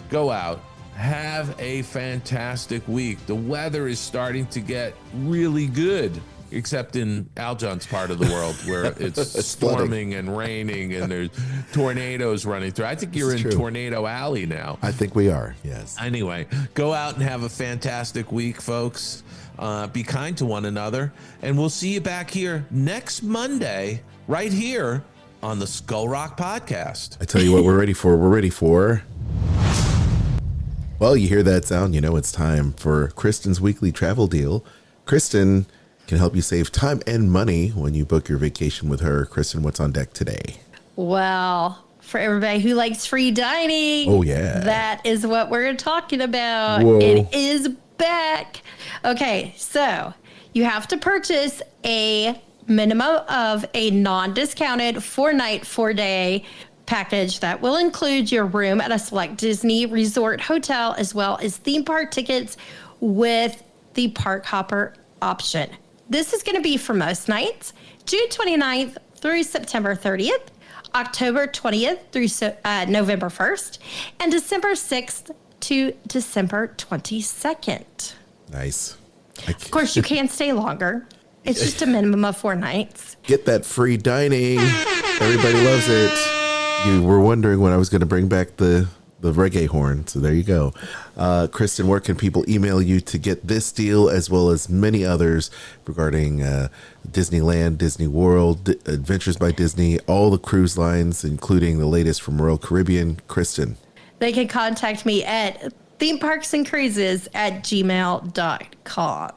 go out, have a fantastic week. The weather is starting to get really good, except in Aljon's part of the world where it's storming and raining and there's tornadoes running through. I think you're in Tornado Alley now. I think we are, yes. Anyway, go out and have a fantastic week, folks. Be kind to one another. And we'll see you back here next Monday, right here on the Skull Rock Podcast. I tell you what, we're ready for. Well, you hear that sound, you know it's time for Kristen's weekly travel deal. Kristen can help you save time and money when you book your vacation with her. Kristen, what's on deck today? Well, for everybody who likes free dining, oh yeah, that is what we're talking about. Whoa. It is back. Okay, so you have to purchase a minimum of a non-discounted 4-night, 4-day package that will include your room at a select Disney resort hotel, as well as theme park tickets with the park hopper option. This is going to be for most nights, June 29th through September 30th, October 20th through November 1st, and December 6th to December 22nd. Nice. Of course, you can stay longer. It's just a minimum of 4 nights. Get that free dining. Everybody loves it. You were wondering when I was going to bring back the reggae horn. So there you go. Kristen, where can people email you to get this deal as well as many others regarding Disneyland, Disney World, Adventures by Disney, all the cruise lines, including the latest from Royal Caribbean? Kristen. They can contact me at themeparksandcruises@gmail.com.